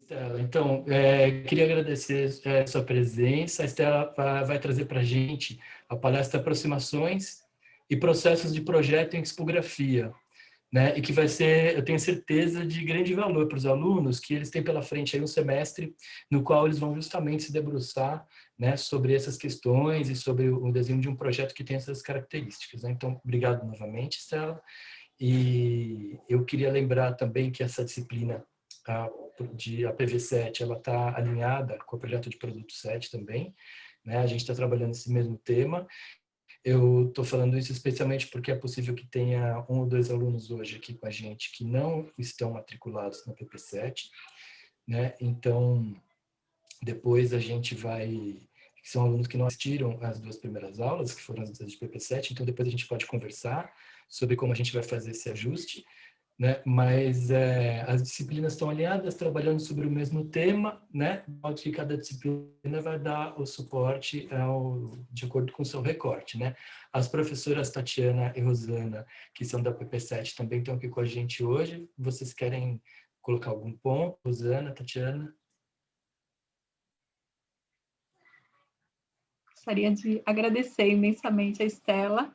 Estela. Então, queria agradecer a sua presença. A Estela vai trazer para a gente a palestra Aproximações e Processos de Projeto em Expografia, né? E que vai ser, eu tenho certeza, de grande valor para os alunos, que eles têm pela frente aí um semestre no qual eles vão justamente se debruçar, né, sobre essas questões e sobre o desenho de um projeto que tem essas características, né? Então, obrigado novamente, Estela. E eu queria lembrar também que essa disciplina de APV7, ela está alinhada com o projeto de produto 7 também, né? A gente está trabalhando esse mesmo tema. Eu estou falando isso especialmente porque é possível que tenha um ou dois alunos hoje aqui com a gente que não estão matriculados na PP7, né? Então, depois a gente vai... São alunos que não assistiram às duas primeiras aulas, que foram as de PP7, então depois a gente pode conversar sobre como a gente vai fazer esse ajuste, né? Mas as disciplinas estão alinhadas, trabalhando sobre o mesmo tema, né? De modo que cada disciplina vai dar o suporte de acordo com o seu recorte, né? As professoras Tatiana e Rosana, que são da PP7, também estão aqui com a gente hoje. Vocês querem colocar algum ponto? Rosana, Tatiana? Gostaria de agradecer imensamente a Estela.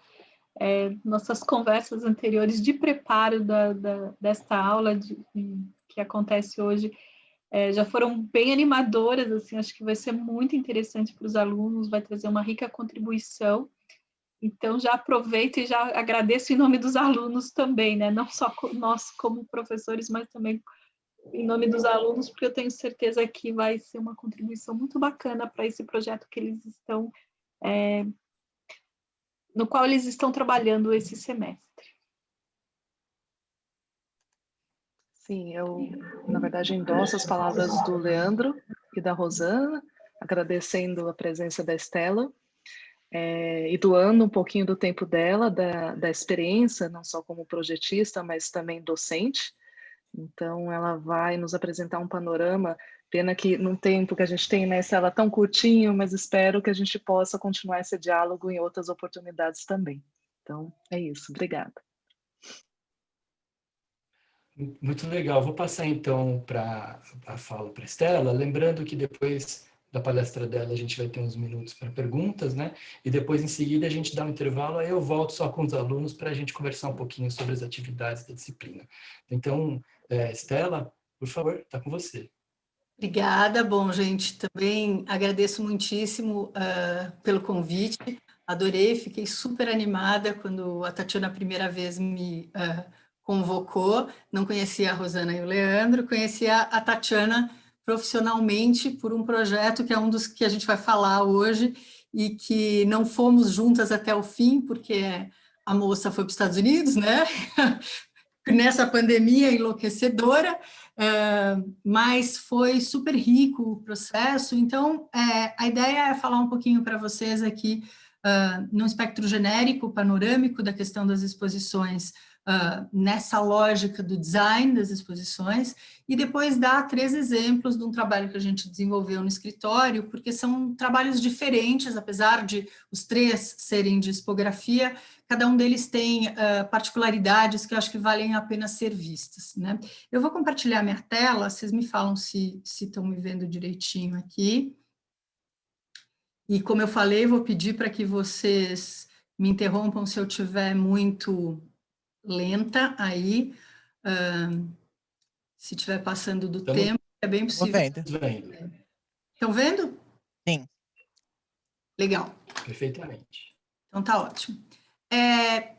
Nossas conversas anteriores de preparo desta aula que acontece hoje já foram bem animadoras, assim, acho que vai ser muito interessante para os alunos, vai trazer uma rica contribuição. Então, já aproveito e já agradeço em nome dos alunos também, né? Não só nós como professores, mas também em nome dos alunos, porque eu tenho certeza que vai ser uma contribuição muito bacana para esse projeto que eles estão, no qual eles estão trabalhando esse semestre. Sim, eu, na verdade, endosso as palavras do Leandro e da Rosana, agradecendo a presença da Estela, e doando um pouquinho do tempo dela, da experiência, não só como projetista, mas também docente. Então, ela vai nos apresentar um panorama, pena que no tempo que a gente tem nessa ela tão curtinho, mas espero que a gente possa continuar esse diálogo em outras oportunidades também. Então, é isso. Obrigada. Muito legal. Vou passar, então, a fala para a Estela, lembrando que depois da palestra dela a gente vai ter uns minutos para perguntas, né? E depois, em seguida, a gente dá um intervalo, aí eu volto só com os alunos para a gente conversar um pouquinho sobre as atividades da disciplina. Então, Estela, por favor, está com você. Obrigada. Bom, gente, também agradeço muitíssimo pelo convite. Adorei, fiquei super animada quando a Tatiana a primeira vez me convocou. Não conhecia a Rosana e o Leandro, conhecia a Tatiana profissionalmente por um projeto que é um dos que a gente vai falar hoje e que não fomos juntas até o fim, porque a moça foi para os Estados Unidos, né? Nessa pandemia enlouquecedora, mas foi super rico o processo. Então, a ideia é falar um pouquinho para vocês aqui, num espectro genérico, panorâmico da questão das exposições, nessa lógica do design das exposições, e depois dar 3 exemplos de um trabalho que a gente desenvolveu no escritório, porque são trabalhos diferentes, apesar de os 3 serem de expografia, cada um deles tem particularidades que eu acho que valem a pena ser vistas, né? Eu vou compartilhar minha tela, vocês me falam se estão me vendo direitinho aqui. E como eu falei, vou pedir para que vocês me interrompam se eu estiver muito lenta aí, se estiver passando do tempo, é bem possível. Estou vendo. Estão vendo? Sim. Legal. Perfeitamente. Então tá ótimo.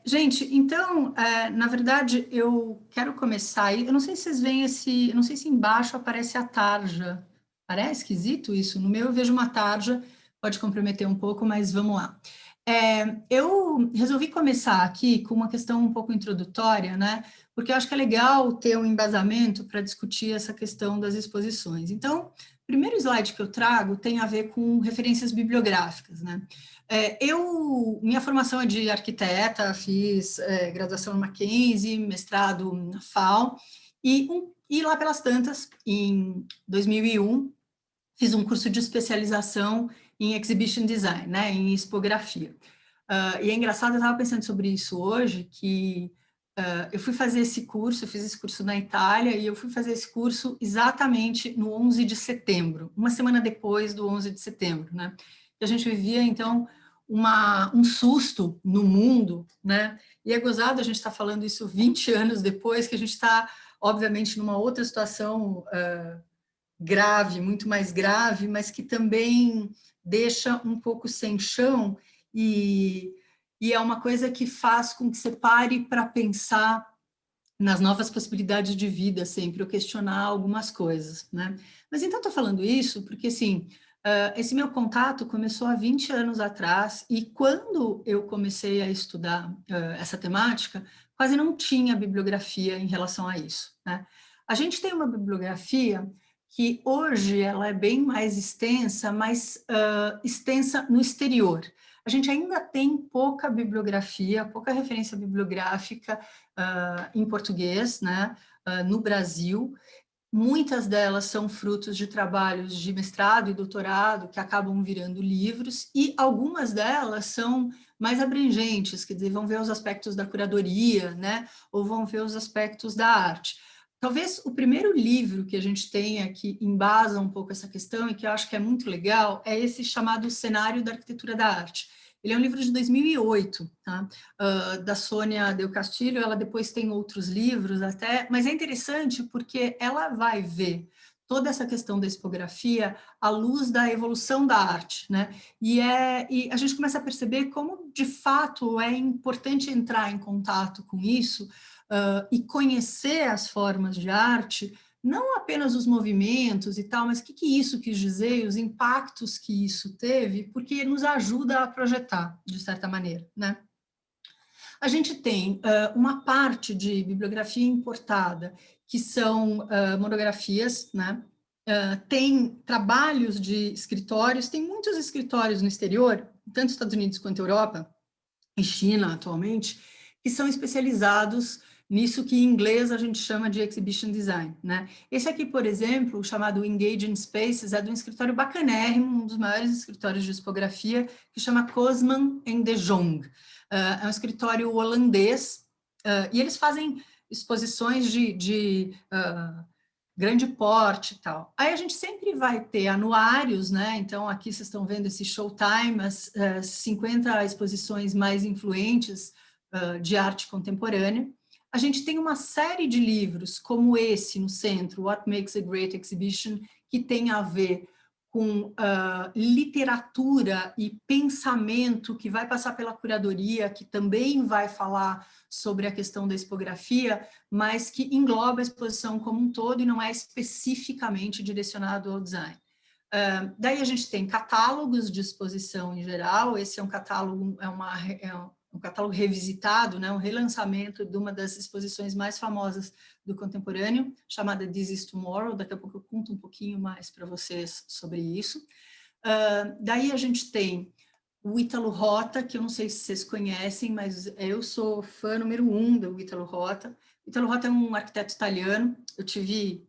Gente, então, na verdade, eu quero começar aí. Eu não sei se vocês veem eu não sei se embaixo aparece a tarja. Parece esquisito isso. No meu eu vejo uma tarja, pode comprometer um pouco, mas vamos lá. Eu resolvi começar aqui com uma questão um pouco introdutória, né? Porque eu acho que é legal ter um embasamento para discutir essa questão das exposições. Então, o primeiro slide que eu trago tem a ver com referências bibliográficas, né? Minha formação é de arquiteta, fiz graduação no Mackenzie, mestrado na FAO, e lá pelas tantas, em 2001, fiz um curso de especialização em Exhibition Design, né, em expografia. E é engraçado, eu estava pensando sobre isso hoje, que eu fui fazer esse curso, eu fiz esse curso na Itália, e eu fui fazer esse curso exatamente no 11 de setembro, uma semana depois do 11 de setembro, né? E a gente vivia, então, um susto no mundo, né? E é gozado a gente estar falando isso 20 anos depois, que a gente está, obviamente, numa outra situação grave, muito mais grave, mas que também deixa um pouco sem chão e é uma coisa que faz com que você pare para pensar nas novas possibilidades de vida sempre, ou questionar algumas coisas, né? Mas então estou falando isso porque, assim, esse meu contato começou há 20 anos atrás, e quando eu comecei a estudar essa temática, quase não tinha bibliografia em relação a isso, né? A gente tem uma bibliografia que hoje ela é bem mais extensa, mas extensa no exterior. A gente ainda tem pouca bibliografia, pouca referência bibliográfica em português, né, no Brasil. Muitas delas são frutos de trabalhos de mestrado e doutorado que acabam virando livros, e algumas delas são mais abrangentes, quer dizer, vão ver os aspectos da curadoria, né, ou vão ver os aspectos da arte. Talvez o primeiro livro que a gente tenha que embasa um pouco essa questão e que eu acho que é muito legal é esse chamado Cenário da Arquitetura da Arte. Ele é um livro de 2008, tá? Da Sônia Del Castillo. Ela depois tem outros livros até, mas é interessante porque ela vai ver toda essa questão da expografia à luz da evolução da arte, né? E a gente começa a perceber como, de fato, é importante entrar em contato com isso e conhecer as formas de arte, não apenas os movimentos e tal, mas o que isso quis dizer, os impactos que isso teve, porque nos ajuda a projetar, de certa maneira, né? A gente tem uma parte de bibliografia importada, que são monografias, né? Tem trabalhos de escritórios, tem muitos escritórios no exterior, tanto Estados Unidos quanto Europa, e China atualmente, que são especializados nisso que em inglês a gente chama de exhibition design, né? Esse aqui, por exemplo, chamado Engaging Spaces, é de um escritório bacanérrimo, um dos maiores escritórios de expografia, que chama Cosman & de Jong. É um escritório holandês, e eles fazem exposições de grande porte e tal. Aí a gente sempre vai ter anuários, né? Então, aqui vocês estão vendo esse Showtime, as 50 exposições mais influentes de arte contemporânea. A gente tem uma série de livros, como esse no centro, What Makes a Great Exhibition, que tem a ver com literatura e pensamento, que vai passar pela curadoria, que também vai falar sobre a questão da expografia, mas que engloba a exposição como um todo e não é especificamente direcionado ao design. Daí a gente tem catálogos de exposição em geral. Esse é um catálogo, um catálogo revisitado, né, um relançamento de uma das exposições mais famosas do contemporâneo, chamada This is Tomorrow. Daqui a pouco eu conto um pouquinho mais para vocês sobre isso. Daí a gente tem o Ítalo Rota, que eu não sei se vocês conhecem, mas eu sou fã número 1 do Ítalo Rota. O Ítalo Rota é um arquiteto italiano. Eu tive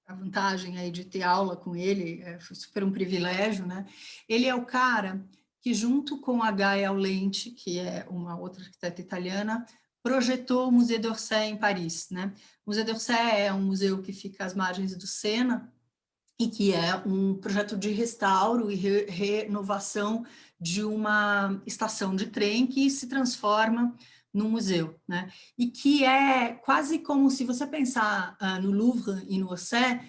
a vantagem aí de ter aula com ele, foi super um privilégio, né? Ele é o cara que, junto com a Gaia Aulenti, que é uma outra arquiteta italiana, projetou o Musée d'Orsay em Paris, né? O Musée d'Orsay é um museu que fica às margens do Sena, e que é um projeto de restauro e renovação de uma estação de trem que se transforma no museu, né? E que é quase como, se você pensar no Louvre e no Orsay,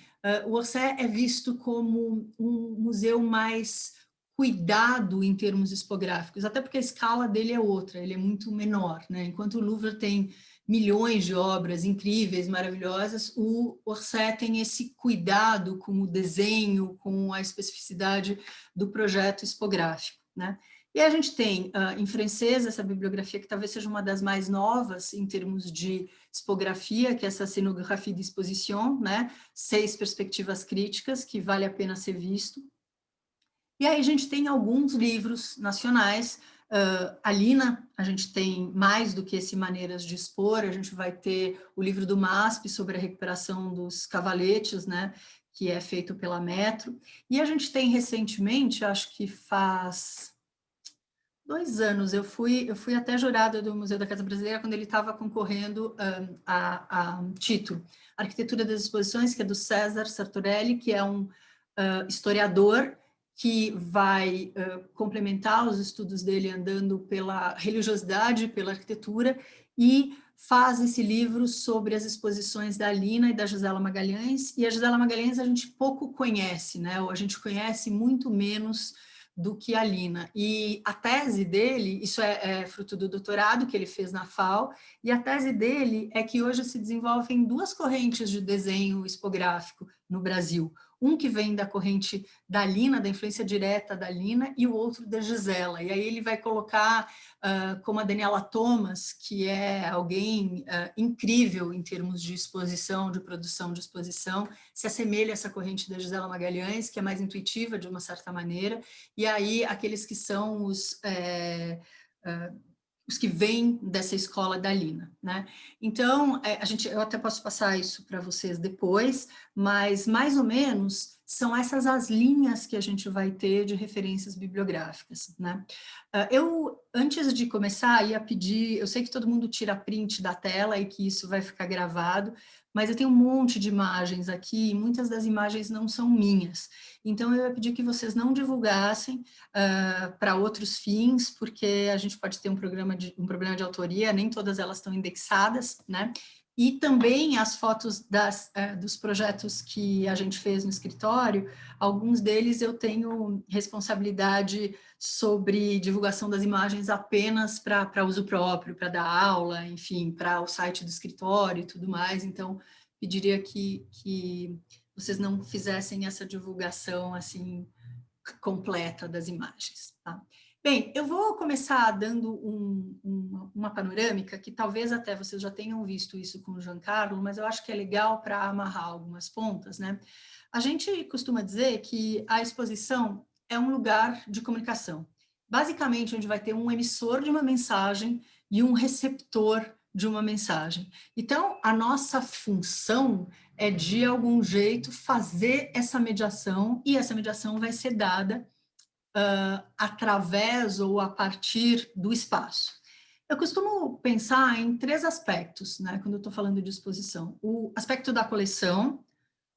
o Orsay é visto como um museu mais cuidado em termos expográficos, até porque a escala dele é outra, ele é muito menor, né? Enquanto o Louvre tem milhões de obras incríveis, maravilhosas, o Orsay tem esse cuidado com o desenho, com a especificidade do projeto expográfico, né? E a gente tem, em francês, essa bibliografia que talvez seja uma das mais novas em termos de expografia, que é essa Scénographie d'Exposition, né? 6 perspectivas críticas, que vale a pena ser visto. E aí a gente tem alguns livros nacionais. A Lina, a gente tem mais do que esse Maneiras de Expor. A gente vai ter o livro do MASP sobre a recuperação dos cavaletes, né, que é feito pela Metro. E a gente tem recentemente, acho que faz 2 anos. Eu fui até jurada do Museu da Casa Brasileira quando ele estava concorrendo a título. Arquitetura das Exposições, que é do César Sartorelli, que é um historiador que vai complementar os estudos dele andando pela religiosidade, pela arquitetura, e faz esse livro sobre as exposições da Lina e da Gisela Magalhães, e a Gisela Magalhães a gente pouco conhece, né? Ou a gente conhece muito menos do que a Lina. E a tese dele, isso é fruto do doutorado que ele fez na FAO, e a tese dele é que hoje se desenvolvem 2 correntes de desenho expográfico no Brasil. Um que vem da corrente da Lina, da influência direta da Lina, e o outro da Gisela. E aí ele vai colocar como a Daniela Thomas, que é alguém incrível em termos de exposição, de produção de exposição, se assemelha a essa corrente da Gisela Magalhães, que é mais intuitiva de uma certa maneira, e aí aqueles que são os que vêm dessa escola da Lina, né? Então, eu até posso passar isso para vocês depois, mas mais ou menos são essas as linhas que a gente vai ter de referências bibliográficas, né? Eu, antes de começar, ia pedir, eu sei que todo mundo tira print da tela e que isso vai ficar gravado, mas eu tenho um monte de imagens aqui, e muitas das imagens não são minhas, então eu ia pedir que vocês não divulgassem para outros fins, porque a gente pode ter um problema de autoria, nem todas elas estão indexadas, né? E também as fotos dos projetos que a gente fez no escritório, alguns deles eu tenho responsabilidade sobre divulgação das imagens apenas para uso próprio, para dar aula, enfim, para o site do escritório e tudo mais, então pediria que vocês não fizessem essa divulgação assim completa das imagens, tá? Bem, eu vou começar dando uma panorâmica, que talvez até vocês já tenham visto isso com o Giancarlo, mas eu acho que é legal para amarrar algumas pontas, né? A gente costuma dizer que a exposição é um lugar de comunicação. Basicamente, onde vai ter um emissor de uma mensagem e um receptor de uma mensagem. Então, a nossa função é, de algum jeito, fazer essa mediação, e essa mediação vai ser dada através ou a partir do espaço. Eu costumo pensar em 3 aspectos, né, quando eu estou falando de exposição. O aspecto da coleção,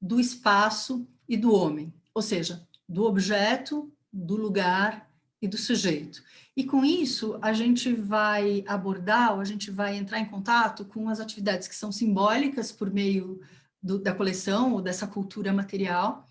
do espaço e do homem, ou seja, do objeto, do lugar e do sujeito. E com isso, a gente vai abordar, ou a gente vai entrar em contato com as atividades que são simbólicas por meio da coleção ou dessa cultura material,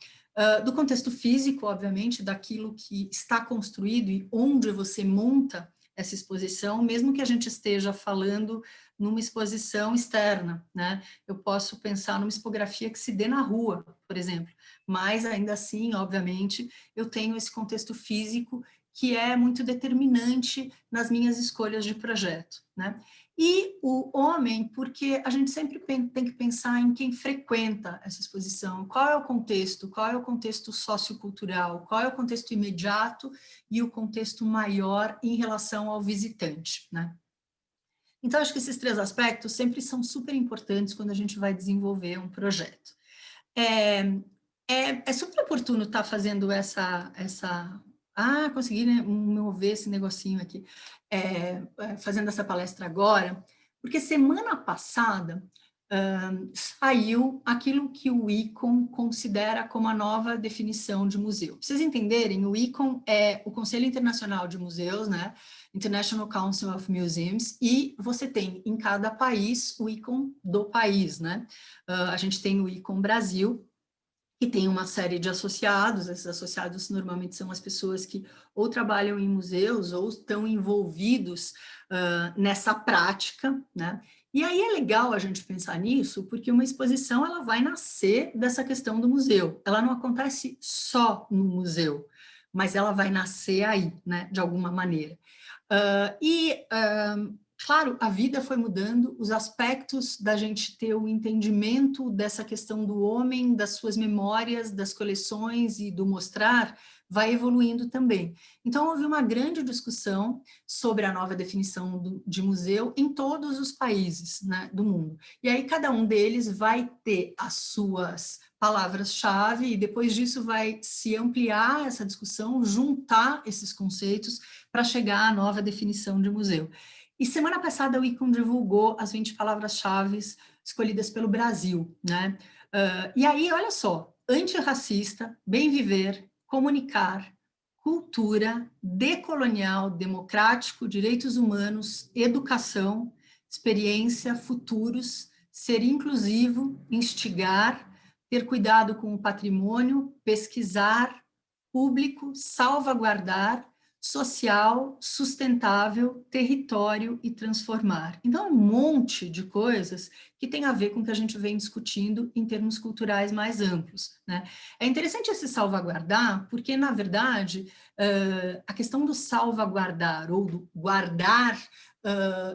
do contexto físico, obviamente, daquilo que está construído e onde você monta essa exposição, mesmo que a gente esteja falando numa exposição externa, né? Eu posso pensar numa expografia que se dê na rua, por exemplo, mas ainda assim, obviamente, eu tenho esse contexto físico que é muito determinante nas minhas escolhas de projeto, né? E o homem, porque a gente sempre tem que pensar em quem frequenta essa exposição, qual é o contexto sociocultural, qual é o contexto imediato e o contexto maior em relação ao visitante, né? Então, acho que esses 3 aspectos sempre são super importantes quando a gente vai desenvolver um projeto. É super oportuno estar fazendo consegui, né, mover esse negocinho aqui, fazendo essa palestra agora, porque semana passada saiu aquilo que o ICOM considera como a nova definição de museu. Pra vocês entenderem, o ICOM é o Conselho Internacional de Museus, né? International Council of Museums, e você tem em cada país o ICOM do país, né? A gente tem o ICOM Brasil, que tem uma série de associados. Esses associados normalmente são as pessoas que ou trabalham em museus ou estão envolvidos nessa prática, né? E aí é legal a gente pensar nisso, porque uma exposição ela vai nascer dessa questão do museu. Ela não acontece só no museu, mas ela vai nascer aí, né, de alguma maneira. Claro, a vida foi mudando, os aspectos da gente ter o entendimento dessa questão do homem, das suas memórias, das coleções e do mostrar, vai evoluindo também. Então, houve uma grande discussão sobre a nova definição de museu em todos os países, né, do mundo. E aí, cada um deles vai ter as suas palavras-chave, e depois disso vai se ampliar essa discussão, juntar esses conceitos para chegar à nova definição de museu. E semana passada o ICOM divulgou as 20 palavras-chave escolhidas pelo Brasil, né? E aí, olha só, antirracista, bem viver, comunicar, cultura, decolonial, democrático, direitos humanos, educação, experiência, futuros, ser inclusivo, instigar, ter cuidado com o patrimônio, pesquisar, público, salvaguardar, social, sustentável, território e transformar. Então, um monte de coisas que tem a ver com o que a gente vem discutindo em termos culturais mais amplos, né? É interessante esse salvaguardar, porque, na verdade, a questão do salvaguardar ou do guardar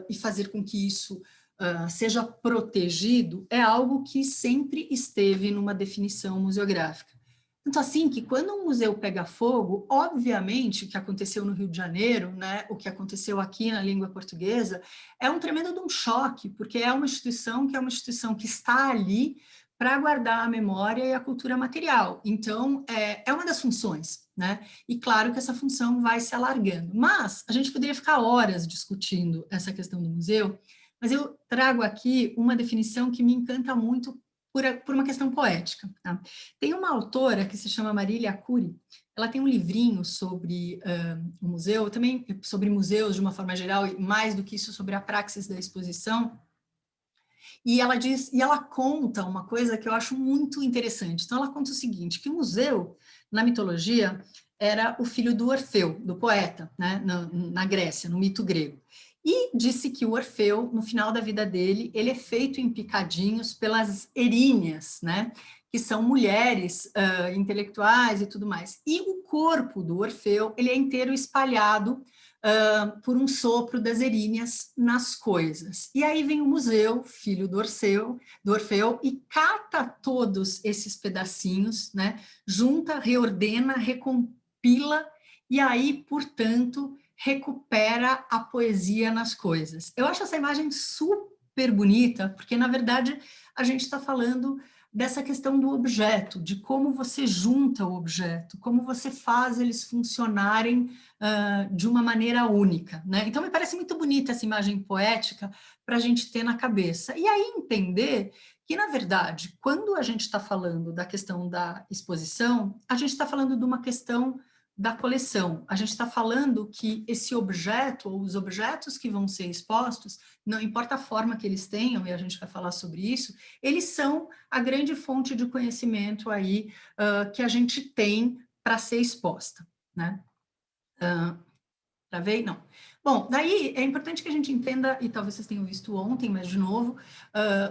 e fazer com que isso seja protegido é algo que sempre esteve numa definição museográfica. Tanto assim que quando um museu pega fogo, obviamente, o que aconteceu no Rio de Janeiro, né, o que aconteceu aqui na língua portuguesa, é um tremendo de um choque, porque é uma instituição que está ali para guardar a memória e a cultura material. Então, é uma das funções, né? E claro que essa função vai se alargando. Mas a gente poderia ficar horas discutindo essa questão do museu, mas eu trago aqui uma definição que me encanta muito por uma questão poética. Tá? Tem uma autora que se chama Marília Cury, ela tem um livrinho sobre o museu, também sobre museus de uma forma geral, e mais do que isso, sobre a praxis da exposição, e ela conta uma coisa que eu acho muito interessante. Então, ela conta o seguinte, que o museu, na mitologia, era o filho do Orfeu, do poeta, né, na Grécia, no mito grego. E disse que o Orfeu, no final da vida dele, ele é feito em picadinhos pelas eríneas, né? Que são mulheres intelectuais e tudo mais. E o corpo do Orfeu, ele é inteiro espalhado por um sopro das eríneas nas coisas. E aí vem o museu, filho do Orfeu, e cata todos esses pedacinhos, né? Junta, reordena, recompila, e aí, portanto, recupera a poesia nas coisas. Eu acho essa imagem super bonita, porque, na verdade, a gente está falando dessa questão do objeto, de como você junta o objeto, como você faz eles funcionarem de uma maneira única, né? Então, me parece muito bonita essa imagem poética para a gente ter na cabeça. E aí entender que, na verdade, quando a gente está falando da questão da exposição, a gente está falando de uma questão da coleção. A gente está falando que esse objeto, ou os objetos que vão ser expostos, não importa a forma que eles tenham, e a gente vai falar sobre isso, eles são a grande fonte de conhecimento aí que a gente tem para ser exposta, né? Travei? Não. Bom, daí é importante que a gente entenda, e talvez vocês tenham visto ontem, mas de novo,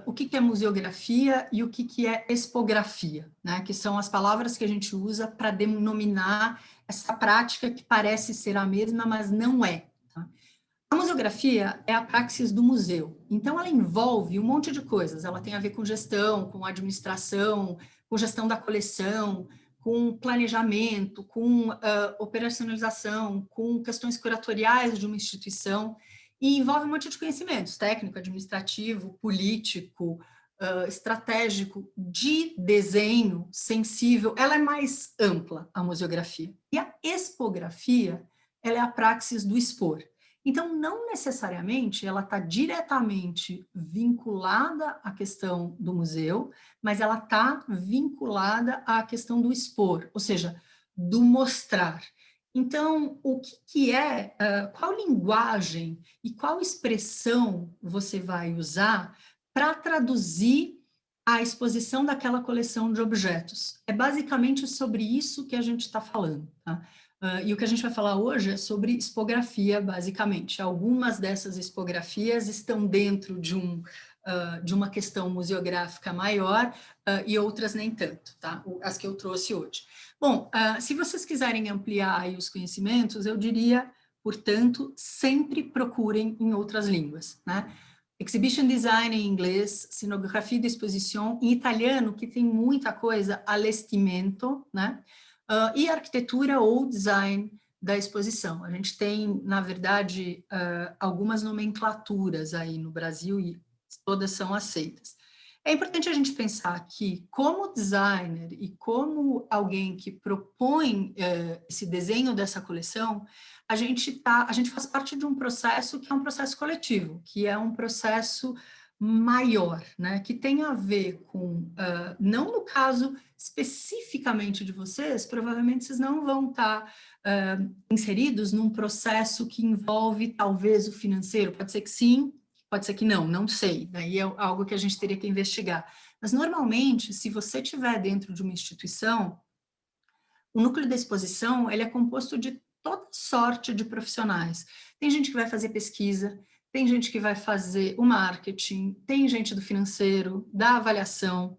o que é museografia e o que é expografia, né? Que são as palavras que a gente usa para denominar essa prática que parece ser a mesma, mas não é. Tá? A museografia é a praxis do museu, então ela envolve um monte de coisas, ela tem a ver com gestão, com administração, com gestão da coleção, com planejamento, com operacionalização, com questões curatoriais de uma instituição, e envolve um monte de conhecimentos, técnico, administrativo, político, estratégico, de desenho, sensível, ela é mais ampla, a museografia. E a expografia, ela é a praxis do expor. Então, não necessariamente ela está diretamente vinculada à questão do museu, mas ela está vinculada à questão do expor, ou seja, do mostrar. Então, o que é, qual linguagem e qual expressão você vai usar para traduzir a exposição daquela coleção de objetos? É basicamente sobre isso que a gente está falando, tá? E o que a gente vai falar hoje é sobre expografia, basicamente. Algumas dessas expografias estão dentro de uma questão museográfica maior e outras nem tanto, tá? As que eu trouxe hoje. Bom, se vocês quiserem ampliar aí os conhecimentos, eu diria, portanto, sempre procurem em outras línguas, né? Exhibition design em inglês, cenografia de exposição em italiano, que tem muita coisa, allestimento, né? E arquitetura ou design da exposição. A gente tem, na verdade, algumas nomenclaturas aí no Brasil e todas são aceitas. É importante a gente pensar que, como designer e como alguém que propõe esse desenho dessa coleção, a gente faz parte de um processo que é um processo coletivo, que é um processo maior, né, que tem a ver com, não no caso especificamente de vocês, provavelmente vocês não vão estar inseridos num processo que envolve talvez o financeiro, pode ser que sim, pode ser que não sei, daí é algo que a gente teria que investigar. Mas, normalmente, se você estiver dentro de uma instituição, o núcleo da exposição, ele é composto de toda sorte de profissionais. Tem gente que vai fazer pesquisa, tem gente que vai fazer o marketing, tem gente do financeiro, da avaliação,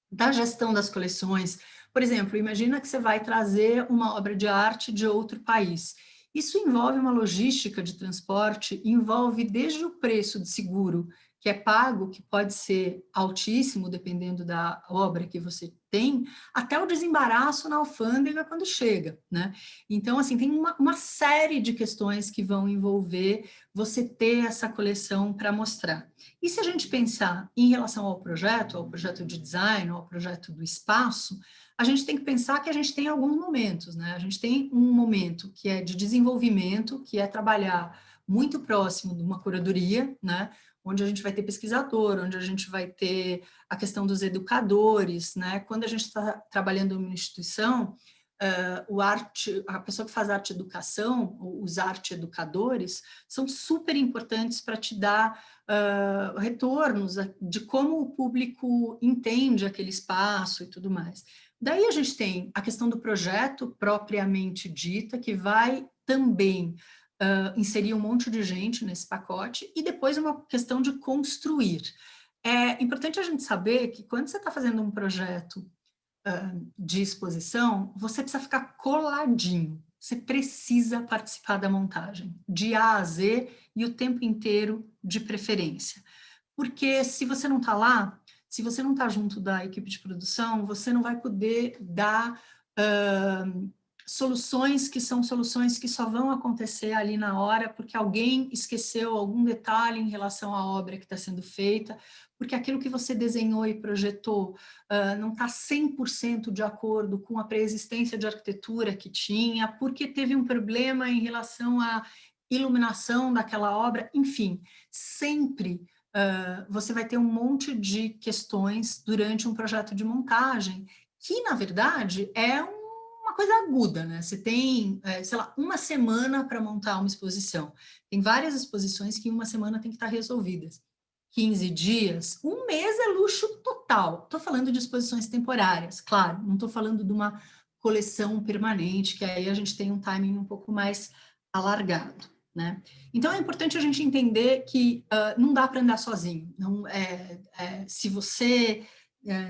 da gestão das coleções. Por exemplo, imagina que você vai trazer uma obra de arte de outro país. Isso envolve uma logística de transporte, envolve desde o preço de seguro que é pago, que pode ser altíssimo, dependendo da obra que você tem, até o desembaraço na alfândega quando chega, né? Então, assim, tem uma série de questões que vão envolver você ter essa coleção para mostrar. E se a gente pensar em relação ao projeto de design, ao projeto do espaço, a gente tem que pensar que a gente tem alguns momentos, né? A gente tem um momento que é de desenvolvimento, que é trabalhar muito próximo de uma curadoria, né? Onde a gente vai ter pesquisador, onde a gente vai ter a questão dos educadores, né? Quando a gente está trabalhando em uma instituição, a pessoa que faz arte educação, os arte educadores, são super importantes para te dar retornos de como o público entende aquele espaço e tudo mais. Daí a gente tem a questão do projeto propriamente dita, que vai também inserir um monte de gente nesse pacote, e depois uma questão de construir. É importante a gente saber que quando você está fazendo um projeto de exposição, você precisa ficar coladinho, você precisa participar da montagem, de A a Z e o tempo inteiro de preferência. Porque se você não está lá, se você não está junto da equipe de produção, você não vai poder dar soluções que são soluções que só vão acontecer ali na hora porque alguém esqueceu algum detalhe em relação à obra que está sendo feita, porque aquilo que você desenhou e projetou não está 100% de acordo com a pré-existência de arquitetura que tinha, porque teve um problema em relação à iluminação daquela obra, enfim, sempre você vai ter um monte de questões durante um projeto de montagem, que, na verdade, é uma coisa aguda, né? Você tem, sei lá, uma semana para montar uma exposição. Tem várias exposições que em uma semana tem que estar resolvidas. 15 dias, um mês é luxo total. Estou falando de exposições temporárias, claro, não estou falando de uma coleção permanente, que aí a gente tem um timing um pouco mais alargado, né? Então, é importante a gente entender que não dá para andar sozinho. Não, se você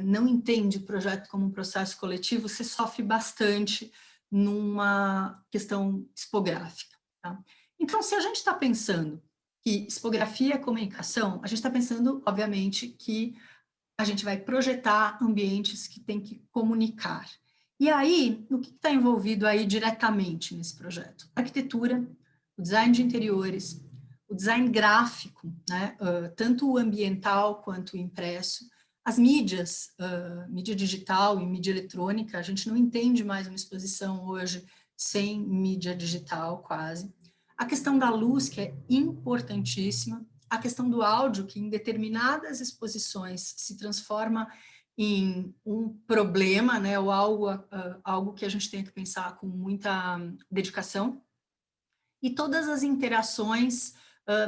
não entende o projeto como um processo coletivo, você sofre bastante numa questão expográfica, tá? Então, se a gente está pensando que expografia é comunicação, a gente está pensando, obviamente, que a gente vai projetar ambientes que tem que comunicar. E aí, o que está envolvido aí diretamente nesse projeto? A arquitetura, o design de interiores, o design gráfico, né? Tanto o ambiental quanto o impresso, as mídias, mídia digital e mídia eletrônica, a gente não entende mais uma exposição hoje sem mídia digital, quase. A questão da luz, que é importantíssima, a questão do áudio, que em determinadas exposições se transforma em um problema, né, ou algo que a gente tem que pensar com muita dedicação, e todas as interações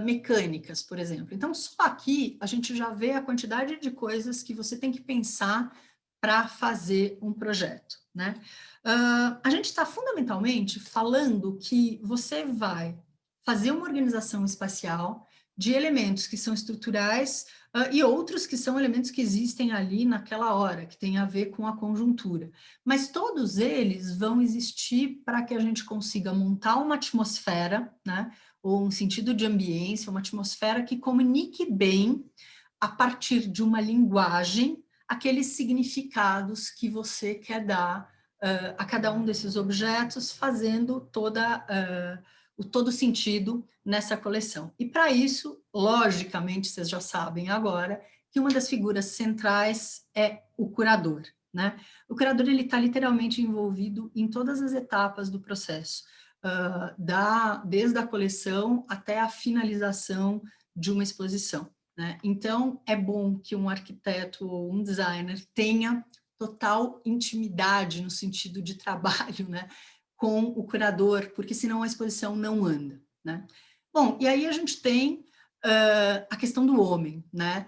mecânicas, por exemplo. Então, só aqui a gente já vê a quantidade de coisas que você tem que pensar para fazer um projeto, né? A gente está fundamentalmente falando que você vai fazer uma organização espacial de elementos que são estruturais e outros que são elementos que existem ali naquela hora, que tem a ver com a conjuntura. Mas todos eles vão existir para que a gente consiga montar uma atmosfera, né, ou um sentido de ambiência, uma atmosfera que comunique bem, a partir de uma linguagem, aqueles significados que você quer dar a cada um desses objetos, fazendo o todo sentido nessa coleção. E para isso, logicamente, vocês já sabem agora, que uma das figuras centrais é o curador, né? O curador, ele está literalmente envolvido em todas as etapas do processo, desde a coleção até a finalização de uma exposição, né? Então, é bom que um arquiteto ou um designer tenha total intimidade no sentido de trabalho, né, com o curador, porque senão a exposição não anda, né? Bom, e aí a gente tem a questão do homem, né?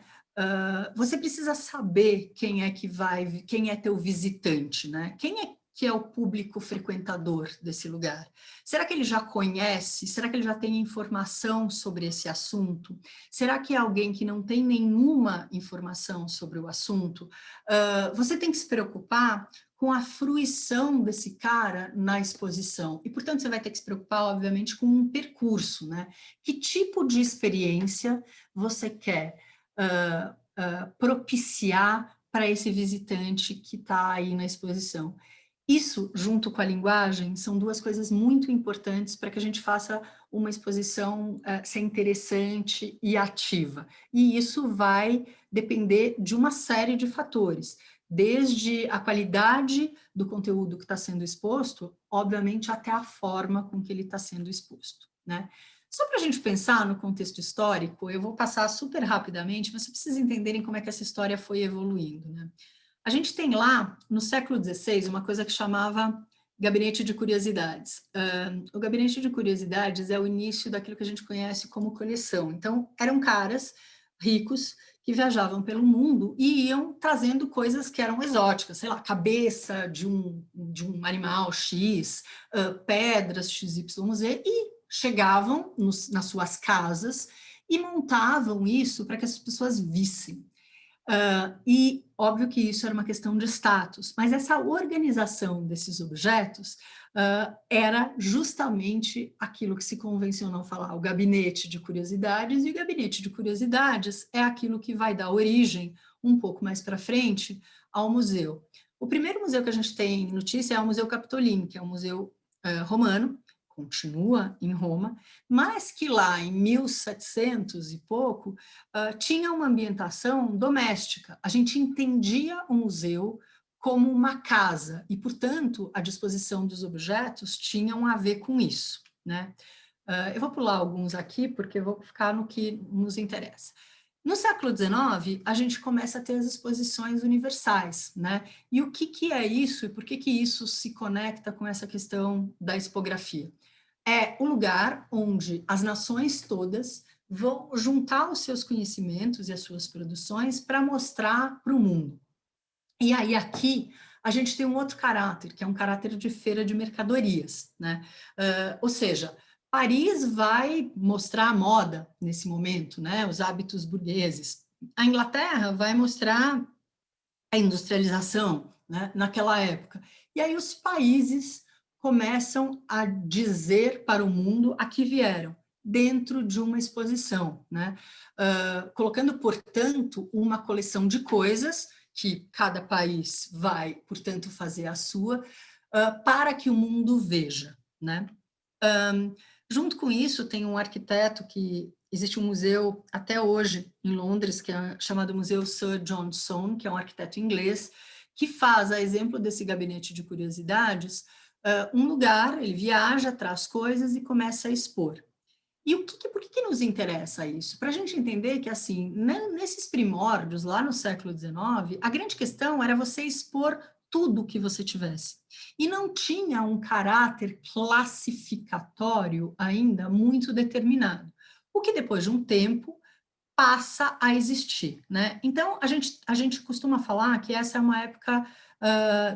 Você precisa saber quem é teu visitante, né? Quem é que é o público frequentador desse lugar? Será que ele já conhece? Será que ele já tem informação sobre esse assunto? Será que é alguém que não tem nenhuma informação sobre o assunto? Você tem que se preocupar com a fruição desse cara na exposição. E, portanto, você vai ter que se preocupar, obviamente, com um percurso, né? Que tipo de experiência você quer propiciar para esse visitante que está aí na exposição? Isso, junto com a linguagem, são duas coisas muito importantes para que a gente faça uma exposição ser interessante e ativa. E isso vai depender de uma série de fatores, desde a qualidade do conteúdo que está sendo exposto, obviamente, até a forma com que ele está sendo exposto, né? Só para a gente pensar no contexto histórico, eu vou passar super rapidamente, mas vocês precisam entenderem como é que essa história foi evoluindo, né? A gente tem lá, no século XVI, uma coisa que chamava Gabinete de Curiosidades. O Gabinete de Curiosidades é o início daquilo que a gente conhece como coleção. Então, eram caras ricos que viajavam pelo mundo e iam trazendo coisas que eram exóticas, sei lá, cabeça de um animal X, pedras XYZ, e chegavam nas suas casas e montavam isso para que as pessoas vissem. E óbvio que isso era uma questão de status, mas essa organização desses objetos era justamente aquilo que se convencionou falar, o gabinete de curiosidades, e o gabinete de curiosidades é aquilo que vai dar origem, um pouco mais para frente, ao museu. O primeiro museu que a gente tem notícia é o Museu Capitolino, que é um museu romano, continua em Roma, mas que lá em 1700 e pouco tinha uma ambientação doméstica. A gente entendia o museu como uma casa e, portanto, a disposição dos objetos tinham a ver com isso, né? Eu vou pular alguns aqui porque eu vou ficar no que nos interessa. No século XIX, a gente começa a ter as exposições universais, né? E o que é isso e por que isso se conecta com essa questão da expografia? É o lugar onde as nações todas vão juntar os seus conhecimentos e as suas produções para mostrar para o mundo. E aí aqui a gente tem um outro caráter, que é um caráter de feira de mercadorias, né? Ou seja, Paris vai mostrar a moda nesse momento, né? Os hábitos burgueses. A Inglaterra vai mostrar a industrialização, né? Naquela época. E aí os países começam a dizer para o mundo a que vieram, dentro de uma exposição, né? Colocando, portanto, uma coleção de coisas que cada país vai, portanto, fazer a sua, para que o mundo veja, né? Junto com isso, tem um arquiteto que existe um museu até hoje em Londres, que é chamado Museu Sir John Soane, que é um arquiteto inglês, que faz, a exemplo desse gabinete de curiosidades, um lugar, ele viaja, traz coisas e começa a expor. E por que nos interessa isso? Para a gente entender que, assim, nesses primórdios, lá no século XIX, a grande questão era você expor tudo que você tivesse. E não tinha um caráter classificatório ainda muito determinado, o que depois de um tempo passa a existir, né? Então, a gente costuma falar que essa é uma época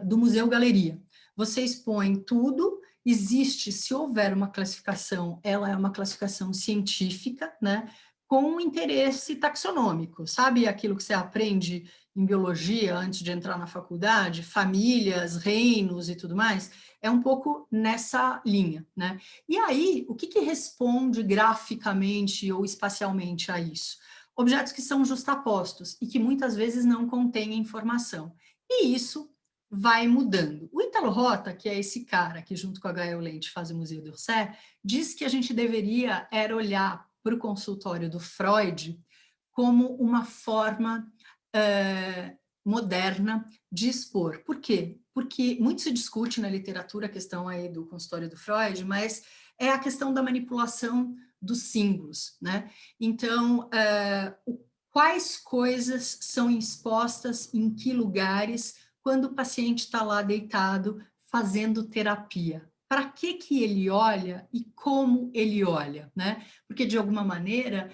do museu-galeria. Você expõe tudo, existe, se houver uma classificação, ela é uma classificação científica, né? com interesse taxonômico, sabe aquilo que você aprende em biologia antes de entrar na faculdade, famílias, reinos e tudo mais? É um pouco nessa linha, né? E aí, o que responde graficamente ou espacialmente a isso? Objetos que são justapostos e que muitas vezes não contêm informação. E isso vai mudando. O Ítalo Rota, que é esse cara que junto com a Gael Lente faz o Museu d'Orsay, diz que a gente deveria era olhar para o consultório do Freud como uma forma moderna de expor. Por quê? Porque muito se discute na literatura a questão aí do consultório do Freud, mas é a questão da manipulação dos símbolos, né? Então, quais coisas são expostas em que lugares quando o paciente está lá deitado fazendo terapia? Para que ele olha e como ele olha, né? Porque, de alguma maneira,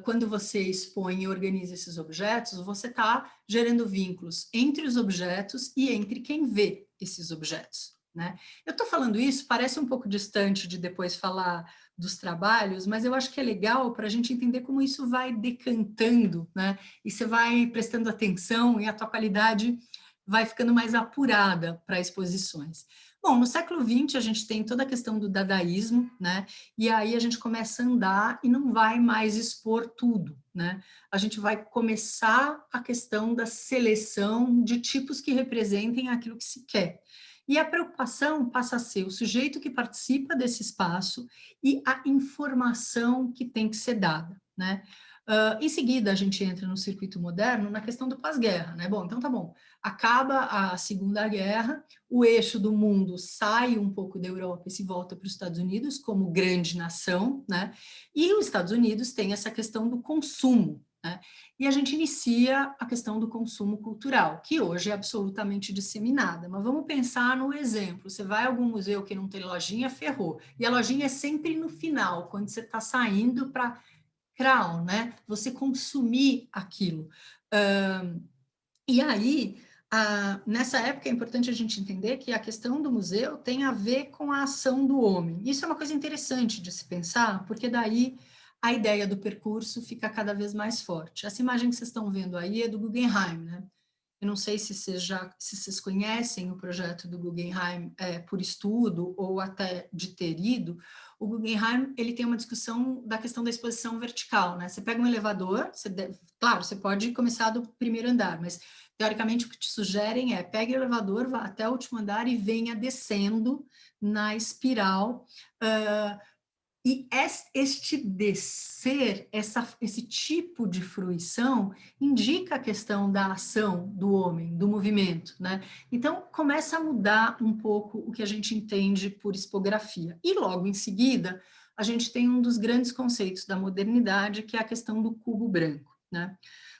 quando você expõe e organiza esses objetos, você está gerando vínculos entre os objetos e entre quem vê esses objetos, né? Eu estou falando isso, parece um pouco distante de depois falar dos trabalhos, mas eu acho que é legal para a gente entender como isso vai decantando, né? E você vai prestando atenção e a tua qualidade vai ficando mais apurada para exposições. Bom, no século XX a gente tem toda a questão do dadaísmo, né? E aí a gente começa a andar e não vai mais expor tudo, né? A gente vai começar a questão da seleção de tipos que representem aquilo que se quer. E a preocupação passa a ser o sujeito que participa desse espaço e a informação que tem que ser dada, né? Em seguida, a gente entra no circuito moderno na questão do pós-guerra, né? Bom, então tá bom. Acaba a Segunda Guerra, o eixo do mundo sai um pouco da Europa e se volta para os Estados Unidos como grande nação, né? E os Estados Unidos tem essa questão do consumo, né? E a gente inicia a questão do consumo cultural, que hoje é absolutamente disseminada. Mas vamos pensar no exemplo. Você vai a algum museu que não tem lojinha, ferrou. E a lojinha é sempre no final, quando você está saindo para Crown, né? Você consumir aquilo. E aí, nessa época, é importante a gente entender que a questão do museu tem a ver com a ação do homem. Isso é uma coisa interessante de se pensar, porque daí a ideia do percurso fica cada vez mais forte. Essa imagem que vocês estão vendo aí é do Guggenheim, né? Eu não sei se vocês conhecem o projeto do Guggenheim por estudo ou até de ter ido. O Guggenheim, ele tem uma discussão da questão da exposição vertical, né? Você pega um elevador, claro, você pode começar do primeiro andar, mas teoricamente o que te sugerem é pegue o elevador, vá até o último andar e venha descendo na espiral. E este descer, esse tipo de fruição, indica a questão da ação do homem, do movimento, né? Então, começa a mudar um pouco o que a gente entende por expografia. E logo em seguida, a gente tem um dos grandes conceitos da modernidade, que é a questão do cubo branco, né?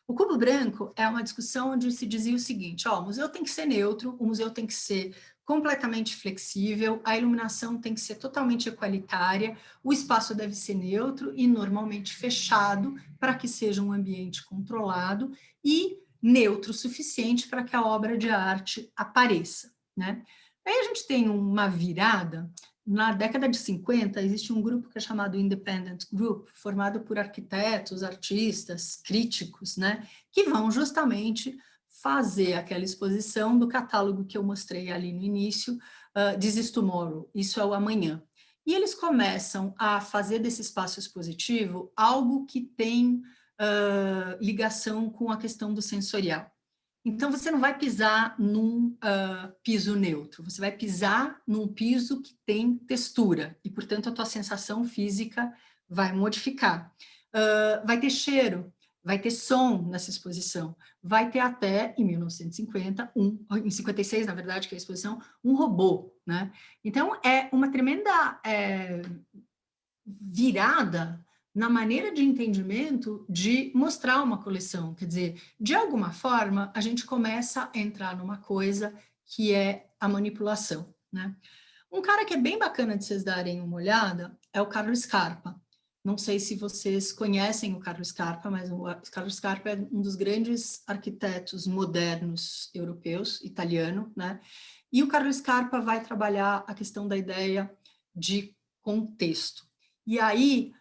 O cubo branco é uma discussão onde se dizia o seguinte, ó, o museu tem que ser neutro, o museu tem que ser completamente flexível, a iluminação tem que ser totalmente equalitária, o espaço deve ser neutro e normalmente fechado para que seja um ambiente controlado e neutro o suficiente para que a obra de arte apareça, né? Aí a gente tem uma virada. Na década de 50, existe um grupo que é chamado Independent Group, formado por arquitetos, artistas, críticos, né, que vão justamente fazer aquela exposição do catálogo que eu mostrei ali no início, This is Tomorrow, isso é o amanhã. E eles começam a fazer desse espaço expositivo algo que tem ligação com a questão do sensorial. Então, você não vai pisar num piso neutro, você vai pisar num piso que tem textura, e, portanto, a tua sensação física vai modificar. Vai ter cheiro, vai ter som nessa exposição, vai ter até, em 1950, em 56, na verdade, que é a exposição, um robô, né? Então, é uma tremenda virada na maneira de entendimento de mostrar uma coleção. Quer dizer, de alguma forma, a gente começa a entrar numa coisa que é a manipulação, né? Um cara que é bem bacana de vocês darem uma olhada é o Carlo Scarpa. Não sei se vocês conhecem o Carlo Scarpa, mas o Carlo Scarpa é um dos grandes arquitetos modernos europeus, italiano, né? E o Carlo Scarpa vai trabalhar a questão da ideia de contexto. E aí,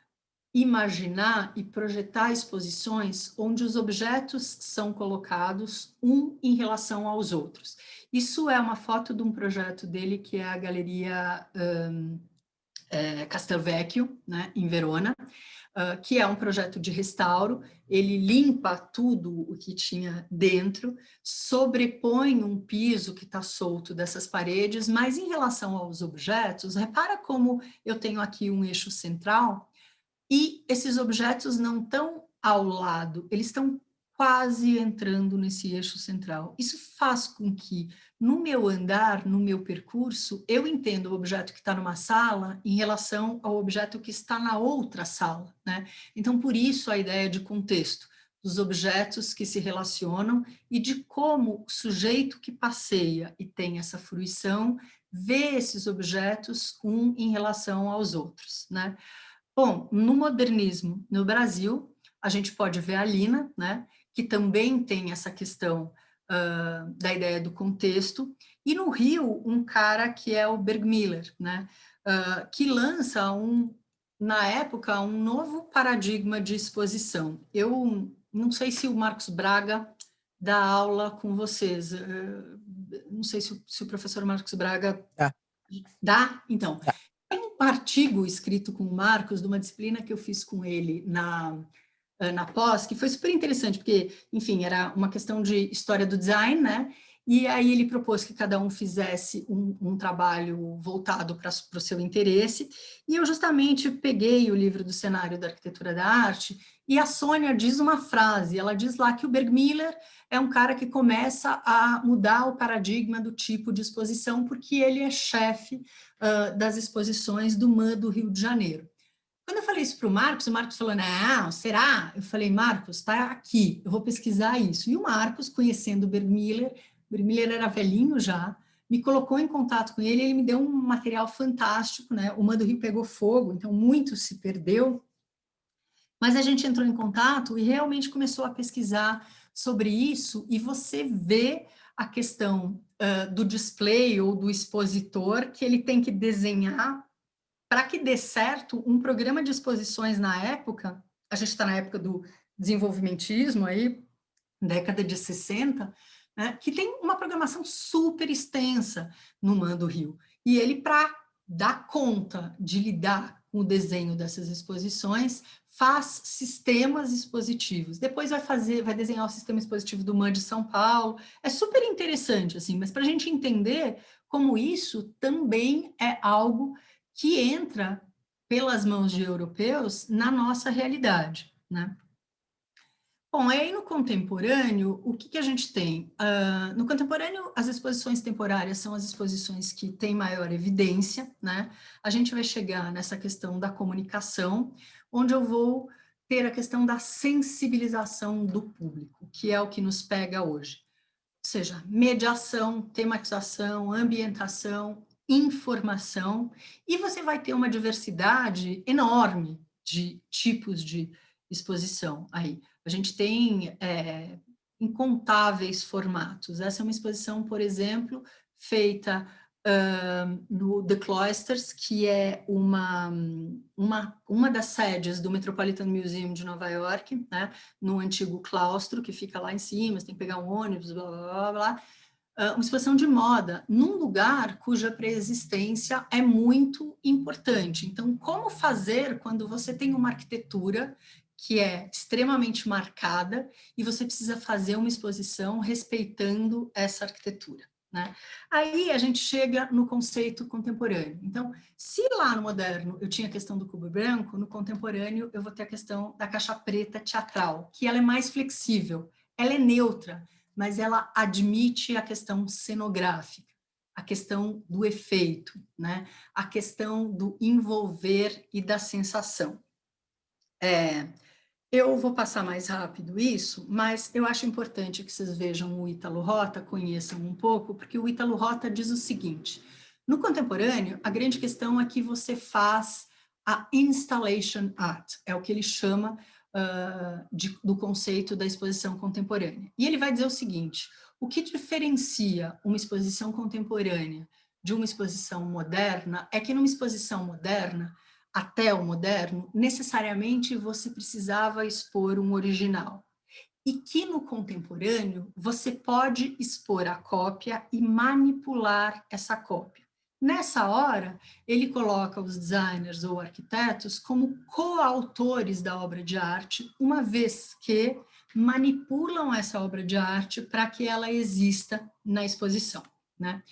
imaginar e projetar exposições onde os objetos são colocados um em relação aos outros. Isso é uma foto de um projeto dele, que é a Galeria Castelvecchio, né, em Verona, que é um projeto de restauro. Ele limpa tudo o que tinha dentro, sobrepõe um piso que está solto dessas paredes, mas em relação aos objetos, repara como eu tenho aqui um eixo central, e esses objetos não estão ao lado, eles estão quase entrando nesse eixo central. Isso faz com que, no meu andar, no meu percurso, eu entenda o objeto que está numa sala em relação ao objeto que está na outra sala, né? Então, por isso a ideia de contexto, dos objetos que se relacionam e de como o sujeito que passeia e tem essa fruição vê esses objetos um em relação aos outros, né? Bom, no modernismo no Brasil, a gente pode ver a Lina, né, que também tem essa questão da ideia do contexto, e no Rio, um cara que é o Bergmiller, né, que lança, na época, um novo paradigma de exposição. Eu não sei se o Marcos Braga dá aula com vocês, não sei se o professor Marcos Braga dá? Então, um artigo escrito com o Marcos, de uma disciplina que eu fiz com ele na pós, que foi super interessante, porque, enfim, era uma questão de história do design, né? E aí ele propôs que cada um fizesse um trabalho voltado para o seu interesse, e eu justamente peguei o livro do Cenário da Arquitetura da Arte, e a Sônia diz uma frase, ela diz lá que o Bergmiller é um cara que começa a mudar o paradigma do tipo de exposição, porque ele é chefe das exposições do MAN do Rio de Janeiro. Quando eu falei isso para o Marcos falou, não, será? Eu falei, Marcos, está aqui, eu vou pesquisar isso. E o Marcos, conhecendo o Bergmiller era velhinho já, me colocou em contato com ele, ele me deu um material fantástico, né? O MAN do Rio pegou fogo, então muito se perdeu, mas a gente entrou em contato e realmente começou a pesquisar sobre isso, e você vê a questão do display ou do expositor, que ele tem que desenhar para que dê certo um programa de exposições na época. A gente está na época do desenvolvimentismo aí, década de 60, né, que tem uma programação super extensa no MAN do Rio. E ele, para dar conta de lidar com o desenho dessas exposições, faz sistemas expositivos. Depois vai desenhar o sistema expositivo do MAN de São Paulo. É super interessante, assim, mas para a gente entender como isso também é algo que entra pelas mãos de europeus na nossa realidade, né? Bom, aí no contemporâneo, o que a gente tem? No contemporâneo, as exposições temporárias são as exposições que têm maior evidência, né? A gente vai chegar nessa questão da comunicação, onde eu vou ter a questão da sensibilização do público, que é o que nos pega hoje. Ou seja, mediação, tematização, ambientação, informação, e você vai ter uma diversidade enorme de tipos de exposição aí. A gente tem incontáveis formatos. Essa é uma exposição, por exemplo, feita no The Cloisters, que é uma das sedes do Metropolitan Museum de Nova York, né, no antigo claustro, que fica lá em cima, você tem que pegar um ônibus, blá, blá, blá, blá. Uma exposição de moda, num lugar cuja preexistência é muito importante. Então, como fazer quando você tem uma arquitetura que é extremamente marcada e você precisa fazer uma exposição respeitando essa arquitetura, né? Aí a gente chega no conceito contemporâneo. Então, se lá no moderno eu tinha a questão do cubo branco, no contemporâneo eu vou ter a questão da caixa preta teatral, que ela é mais flexível, ela é neutra, mas ela admite a questão cenográfica, a questão do efeito, né? A questão do envolver e da sensação. Eu vou passar mais rápido isso, mas eu acho importante que vocês vejam o Ítalo Rota, conheçam um pouco, porque o Ítalo Rota diz o seguinte: no contemporâneo, a grande questão é que você faz a installation art, é o que ele chama do conceito da exposição contemporânea. E ele vai dizer o seguinte: o que diferencia uma exposição contemporânea de uma exposição moderna é que numa exposição moderna, até o moderno, necessariamente você precisava expor um original. E que no contemporâneo você pode expor a cópia e manipular essa cópia. Nessa hora, ele coloca os designers ou arquitetos como coautores da obra de arte, uma vez que manipulam essa obra de arte para que ela exista na exposição, né?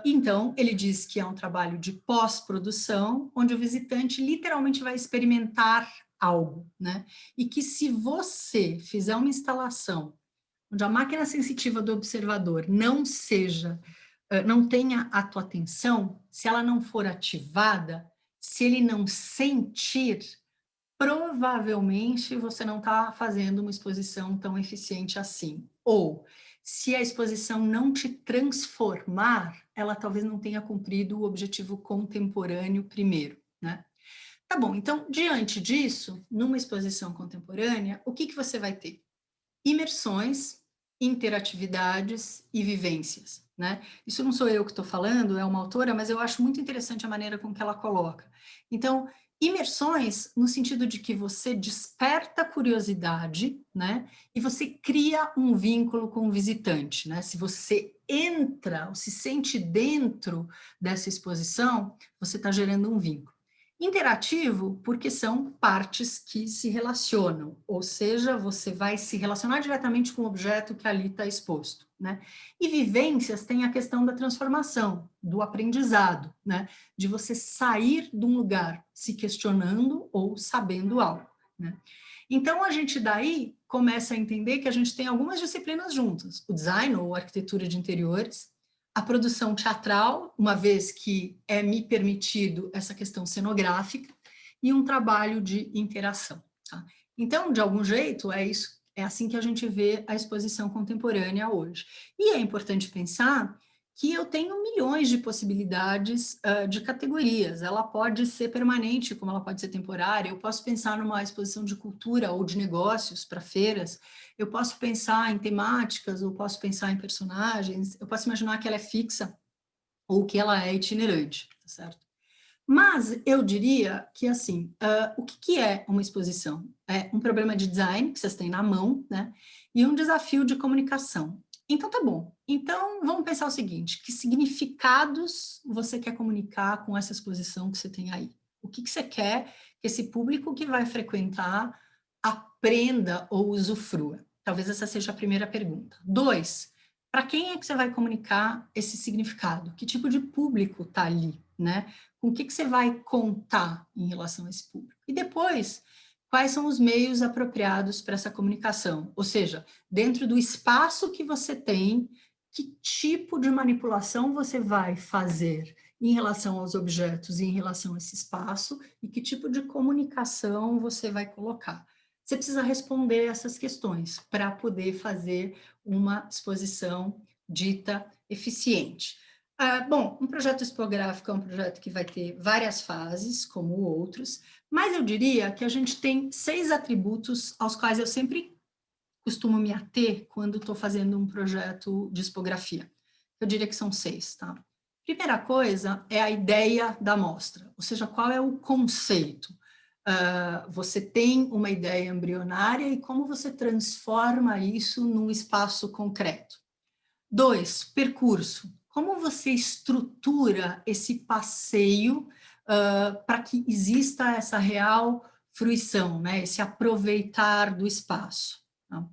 Então, ele diz que é um trabalho de pós-produção, onde o visitante literalmente vai experimentar algo, né? E que se você fizer uma instalação onde a máquina sensitiva do observador não tenha a tua atenção, se ela não for ativada, se ele não sentir, provavelmente você não está fazendo uma exposição tão eficiente assim. Ou, se a exposição não te transformar, ela talvez não tenha cumprido o objetivo contemporâneo primeiro, né? Tá bom, então, diante disso, numa exposição contemporânea, o que você vai ter? Imersões, interatividades e vivências, né? Isso não sou eu que estou falando, é uma autora, mas eu acho muito interessante a maneira com que ela coloca. Então, imersões no sentido de que você desperta curiosidade, né? E você cria um vínculo com o visitante, né? Se você entra ou se sente dentro dessa exposição, você está gerando um vínculo. Interativo, porque são partes que se relacionam, ou seja, você vai se relacionar diretamente com o objeto que ali está exposto, né? E vivências tem a questão da transformação, do aprendizado, né? De você sair de um lugar se questionando ou sabendo algo, né? Então, a gente daí começa a entender que a gente tem algumas disciplinas juntas, o design ou arquitetura de interiores, a produção teatral, uma vez que é me permitido essa questão cenográfica, e um trabalho de interação. Tá? Então, de algum jeito, é assim que a gente vê a exposição contemporânea hoje. E é importante pensar que eu tenho milhões de possibilidades de categorias. Ela pode ser permanente, como ela pode ser temporária. Eu posso pensar numa exposição de cultura ou de negócios para feiras. Eu posso pensar em temáticas, ou posso pensar em personagens. Eu posso imaginar que ela é fixa ou que ela é itinerante, tá certo? Mas eu diria que, assim, o que é uma exposição? É um problema de design que vocês têm na mão, né? E um desafio de comunicação. Então, tá bom. Então, vamos pensar o seguinte, que significados você quer comunicar com essa exposição que você tem aí? O que você quer que esse público que vai frequentar aprenda ou usufrua? Talvez essa seja a primeira pergunta. 2, para quem é que você vai comunicar esse significado? Que tipo de público está ali, né? Com o que você vai contar em relação a esse público? E depois, quais são os meios apropriados para essa comunicação? Ou seja, dentro do espaço que você tem, que tipo de manipulação você vai fazer em relação aos objetos e em relação a esse espaço, e que tipo de comunicação você vai colocar? Você precisa responder essas questões para poder fazer uma exposição dita eficiente. Bom, um projeto expográfico é um projeto que vai ter várias fases, como outros, mas eu diria que a gente tem 6 atributos aos quais eu sempre costumo me ater quando estou fazendo um projeto de expografia. Eu diria que são 6, tá? Primeira coisa é a ideia da mostra, ou seja, qual é o conceito. Você tem uma ideia embrionária e como você transforma isso num espaço concreto. 2, percurso. Como você estrutura esse passeio para que exista essa real fruição, né? Esse aproveitar do espaço, tá?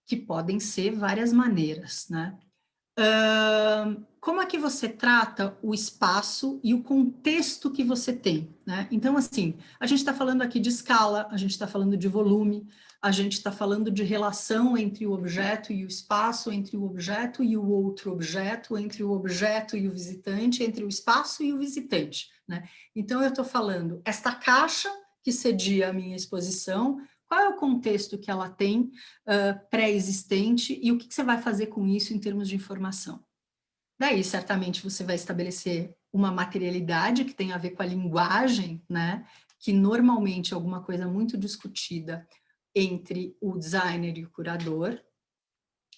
Que podem ser várias maneiras, né? Como é que você trata o espaço e o contexto que você tem, né? Então, assim, a gente está falando aqui de escala, a gente está falando de volume, a gente está falando de relação entre o objeto e o espaço, entre o objeto e o outro objeto, entre o objeto e o visitante, entre o espaço e o visitante, né? Então, eu estou falando, esta caixa que cedia a minha exposição, qual é o contexto que ela tem pré-existente e o que você vai fazer com isso em termos de informação? Daí, certamente, você vai estabelecer uma materialidade que tem a ver com a linguagem, né? Que normalmente é alguma coisa muito discutida entre o designer e o curador.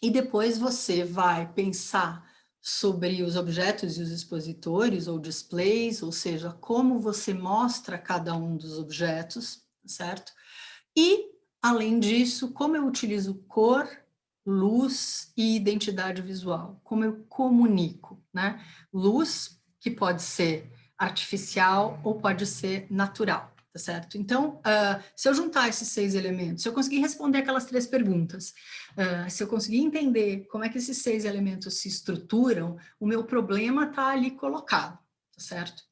E depois você vai pensar sobre os objetos e os expositores, ou displays, ou seja, como você mostra cada um dos objetos, certo? E, além disso, como eu utilizo cor, luz e identidade visual, como eu comunico, né? Luz, que pode ser artificial ou pode ser natural, tá certo? Então, se eu juntar esses 6 elementos, se eu conseguir responder aquelas 3 perguntas, se eu conseguir entender como é que esses 6 elementos se estruturam, o meu problema está ali colocado, tá certo?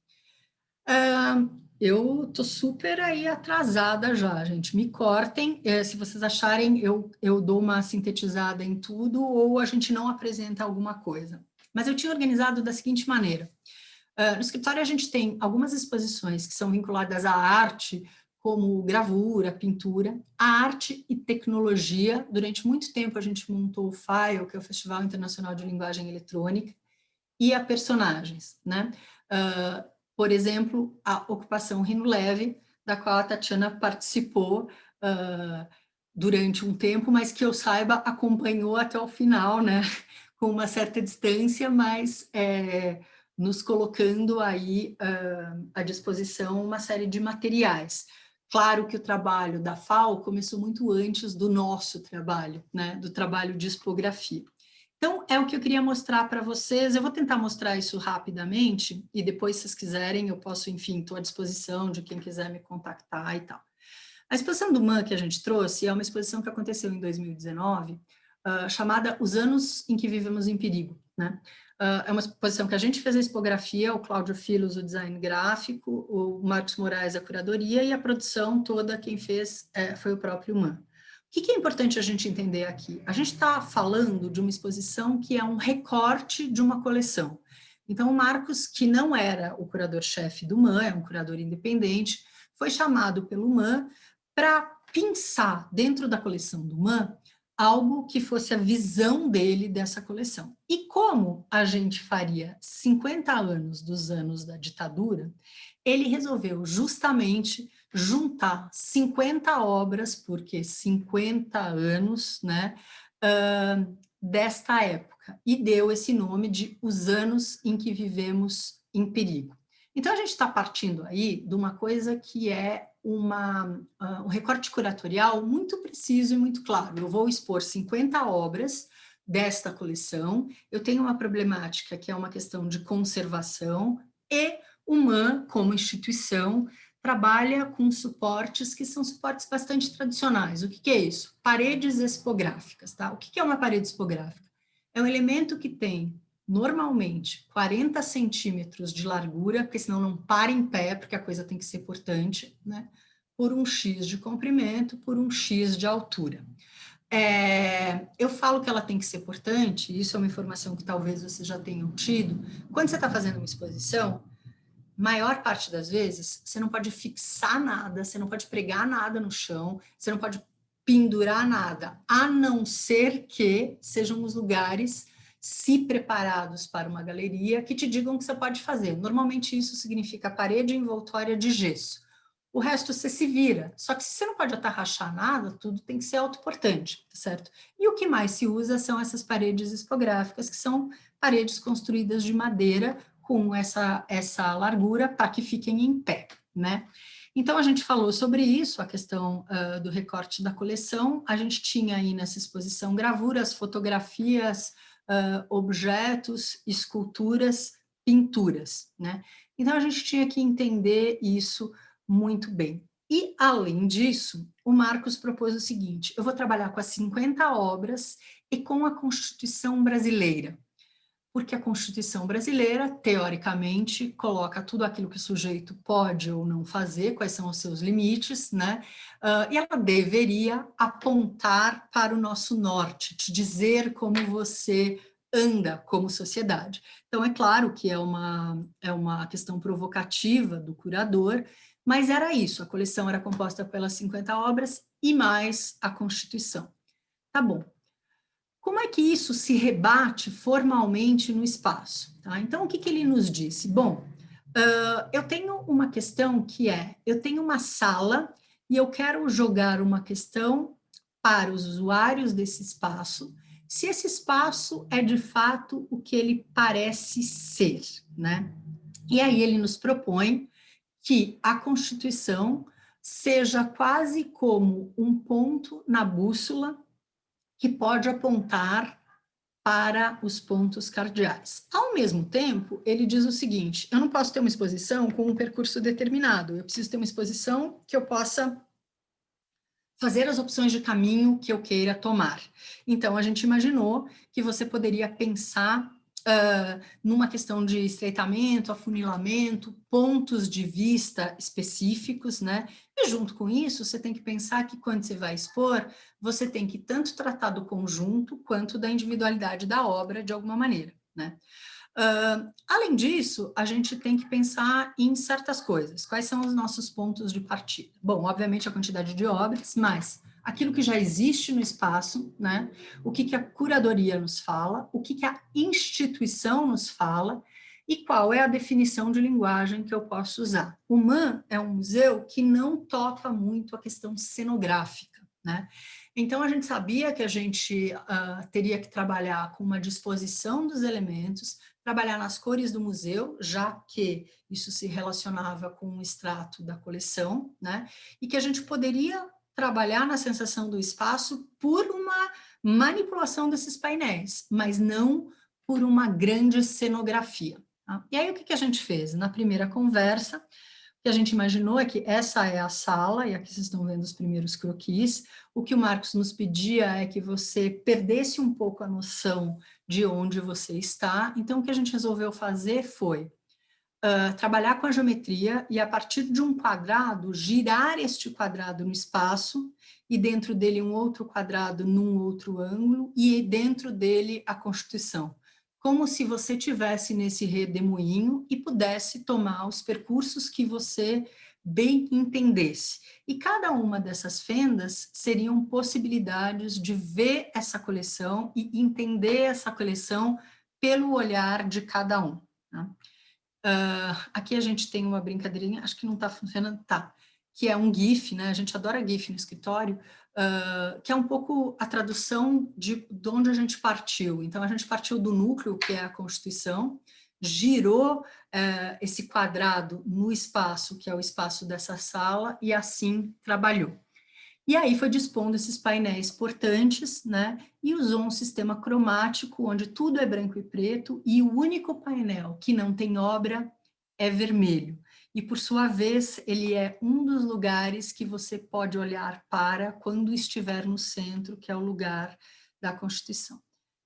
Eu tô super aí atrasada já, gente. Me cortem, se vocês acharem, eu dou uma sintetizada em tudo ou a gente não apresenta alguma coisa. Mas eu tinha organizado da seguinte maneira. No escritório a gente tem algumas exposições que são vinculadas à arte, como gravura, pintura, a arte e tecnologia. Durante muito tempo a gente montou o FILE, que é o Festival Internacional de Linguagem Eletrônica, e a personagens, né? Por exemplo, a ocupação Rino Leve, da qual a Tatiana participou durante um tempo, mas que eu saiba acompanhou até o final, né? Com uma certa distância, mas nos colocando aí à disposição uma série de materiais. Claro que o trabalho da FAO começou muito antes do nosso trabalho, né? Do trabalho de expografia. Então, é o que eu queria mostrar para vocês. Eu vou tentar mostrar isso rapidamente, e depois, se vocês quiserem, eu posso, enfim, estou à disposição de quem quiser me contactar e tal. A exposição do MAN que a gente trouxe é uma exposição que aconteceu em 2019, chamada Os Anos em que Vivemos em Perigo, né? É uma exposição que a gente fez a expografia, o Cláudio Filos, o design gráfico, o Marcos Moraes, a curadoria, e a produção toda, quem fez foi o próprio MAN. O que é importante a gente entender aqui? A gente está falando de uma exposição que é um recorte de uma coleção. Então, o Marcos, que não era o curador-chefe do MAN, é um curador independente, foi chamado pelo MAN para pensar dentro da coleção do MAN algo que fosse a visão dele dessa coleção. E como a gente faria 50 anos dos anos da ditadura, ele resolveu justamente juntar 50 obras, porque 50 anos, né, desta época, e deu esse nome de Os Anos em que Vivemos em Perigo. Então, a gente está partindo aí de uma coisa que é um recorte curatorial muito preciso e muito claro. Eu vou expor 50 obras desta coleção, eu tenho uma problemática que é uma questão de conservação, e o MAN, como instituição, trabalha com suportes que são suportes bastante tradicionais. O que é isso? Paredes expográficas, tá? O que é uma parede expográfica? É um elemento que tem, normalmente, 40 centímetros de largura, porque senão não para em pé, porque a coisa tem que ser portante, né? Por um X de comprimento, por um X de altura. Eu falo que ela tem que ser portante, isso é uma informação que talvez vocês já tenham tido. Quando você está fazendo uma exposição, maior parte das vezes, você não pode fixar nada, você não pode pregar nada no chão, você não pode pendurar nada, a não ser que sejam os lugares se preparados para uma galeria que te digam o que você pode fazer. Normalmente isso significa parede envoltória de gesso. O resto você se vira. Só que se você não pode atarrachar nada, tudo tem que ser autoportante, certo? E o que mais se usa são essas paredes expográficas, que são paredes construídas de madeira com essa largura para que fiquem em pé, né? Então, a gente falou sobre isso, a questão do recorte da coleção. A gente tinha aí nessa exposição gravuras, fotografias, objetos, esculturas, pinturas, né? Então, a gente tinha que entender isso muito bem. E, além disso, o Marcos propôs o seguinte: eu vou trabalhar com as 50 obras e com a Constituição brasileira, porque a Constituição brasileira, teoricamente, coloca tudo aquilo que o sujeito pode ou não fazer, quais são os seus limites, né? E ela deveria apontar para o nosso norte, te dizer como você anda como sociedade. Então, é claro que é uma questão provocativa do curador, mas era isso, a coleção era composta pelas 50 obras e mais a Constituição. Tá bom. Como é que isso se rebate formalmente no espaço? Tá? Então, o que ele nos disse? Bom, eu tenho uma questão que eu tenho uma sala e eu quero jogar uma questão para os usuários desse espaço se esse espaço é de fato o que ele parece ser, né? E aí ele nos propõe que a Constituição seja quase como um ponto na bússola que pode apontar para os pontos cardeais. Ao mesmo tempo, ele diz o seguinte: eu não posso ter uma exposição com um percurso determinado, eu preciso ter uma exposição que eu possa fazer as opções de caminho que eu queira tomar. Então, a gente imaginou que você poderia pensar numa questão de estreitamento, afunilamento, pontos de vista específicos, né? E junto com isso, você tem que pensar que quando você vai expor, você tem que tanto tratar do conjunto quanto da individualidade da obra de alguma maneira, né? Além disso, a gente tem que pensar em certas coisas. Quais são os nossos pontos de partida? Bom, obviamente a quantidade de obras, mas aquilo que já existe no espaço, né? O que a curadoria nos fala, o que a instituição nos fala e qual é a definição de linguagem que eu posso usar. O MAM é um museu que não toca muito a questão cenográfica, né? Então, a gente sabia que a gente teria que trabalhar com uma disposição dos elementos, trabalhar nas cores do museu, já que isso se relacionava com o extrato da coleção, né? E que a gente poderia trabalhar na sensação do espaço por uma manipulação desses painéis, mas não por uma grande cenografia. Tá? E aí, o que a gente fez? Na primeira conversa, o que a gente imaginou é que essa é a sala, e aqui vocês estão vendo os primeiros croquis. O que o Marcos nos pedia é que você perdesse um pouco a noção de onde você está. Então, o que a gente resolveu fazer foi trabalhar com a geometria e, a partir de um quadrado, girar este quadrado no espaço e dentro dele um outro quadrado num outro ângulo e dentro dele a Constituição. Como se você tivesse nesse redemoinho e pudesse tomar os percursos que você bem entendesse. E cada uma dessas fendas seriam possibilidades de ver essa coleção e entender essa coleção pelo olhar de cada um. Né? Aqui a gente tem uma brincadeirinha, acho que não está funcionando, tá, que é um GIF, né? A gente adora GIF no escritório, que é um pouco a tradução de onde a gente partiu. Então, a gente partiu do núcleo, que é a Constituição, girou esse quadrado no espaço, que é o espaço dessa sala, e assim trabalhou. E aí foi dispondo esses painéis portantes, né, e usou um sistema cromático, onde tudo é branco e preto, e o único painel que não tem obra é vermelho. E, por sua vez, ele é um dos lugares que você pode olhar para quando estiver no centro, que é o lugar da Constituição.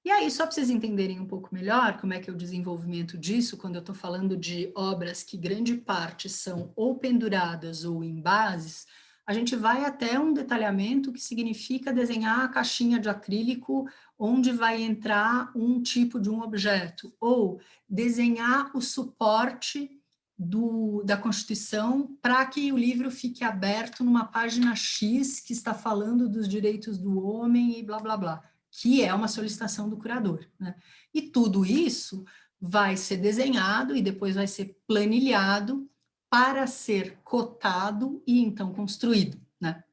E aí, só para vocês entenderem um pouco melhor como é que é o desenvolvimento disso, quando eu estou falando de obras que grande parte são ou penduradas ou em bases, a gente vai até um detalhamento que significa desenhar a caixinha de acrílico onde vai entrar um tipo de um objeto, ou desenhar o suporte da Constituição para que o livro fique aberto numa página X que está falando dos direitos do homem e blá, blá, blá, que é uma solicitação do curador. Né? E tudo isso vai ser desenhado e depois vai ser planilhado para ser cotado e então construído, né?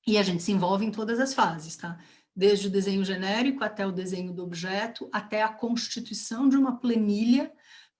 E a gente se envolve em todas as fases, tá? Desde o desenho genérico até o desenho do objeto, até a constituição de uma planilha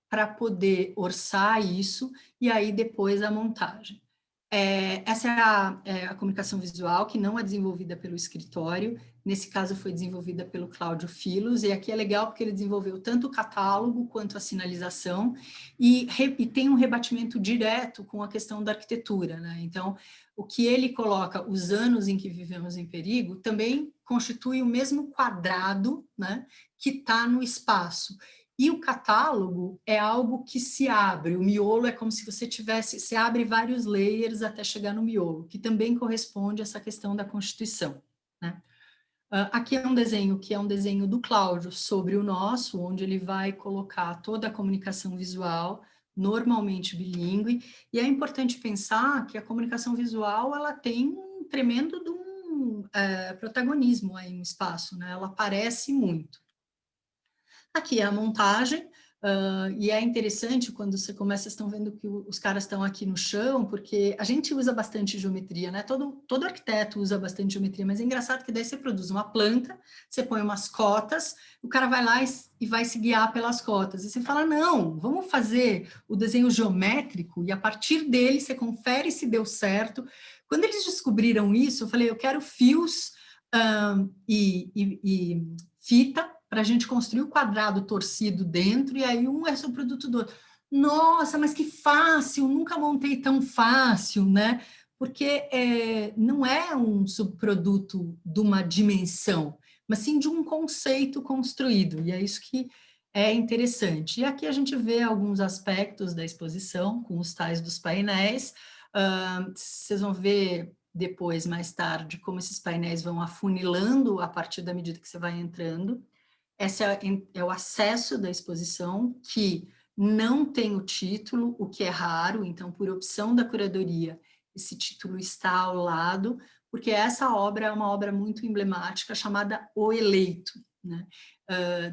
para poder orçar isso, e aí depois a montagem. Essa é a comunicação visual, que não é desenvolvida pelo escritório, nesse caso foi desenvolvida pelo Cláudio Filos, e aqui é legal porque ele desenvolveu tanto o catálogo quanto a sinalização, e tem um rebatimento direto com a questão da arquitetura, né? Então, o que ele coloca, os anos em que vivemos em perigo, também constitui o mesmo quadrado, né, que está no espaço. E o catálogo é algo que se abre, o miolo é como se você abre vários layers até chegar no miolo, que também corresponde a essa questão da Constituição. Né? Aqui é um desenho que é um desenho do Cláudio sobre o nosso, onde ele vai colocar toda a comunicação visual, normalmente bilíngue, e é importante pensar que a comunicação visual ela tem um tremendo protagonismo aí no espaço, né? Ela aparece muito. Aqui é a montagem, E é interessante quando você começa, vocês estão vendo que os caras estão aqui no chão, porque a gente usa bastante geometria, né? Todo arquiteto usa bastante geometria, mas é engraçado que daí você produz uma planta, você põe umas cotas, o cara vai lá e vai se guiar pelas cotas. E você fala, não, vamos fazer o desenho geométrico e a partir dele você confere se deu certo. Quando eles descobriram isso, eu falei, eu quero fios e fita, para a gente construir o quadrado torcido dentro, e aí um é o produto do outro. Nossa, mas que fácil, nunca montei tão fácil, né? Porque não é um subproduto de uma dimensão, mas sim de um conceito construído, e é isso que é interessante. E aqui a gente vê alguns aspectos da exposição, com os tais dos painéis. Vocês vão ver depois, mais tarde, como esses painéis vão afunilando a partir da medida que você vai entrando. Esse é o acesso da exposição, que não tem o título, o que é raro, então, por opção da curadoria, esse título está ao lado, porque essa obra é uma obra muito emblemática, chamada O Eleito, né?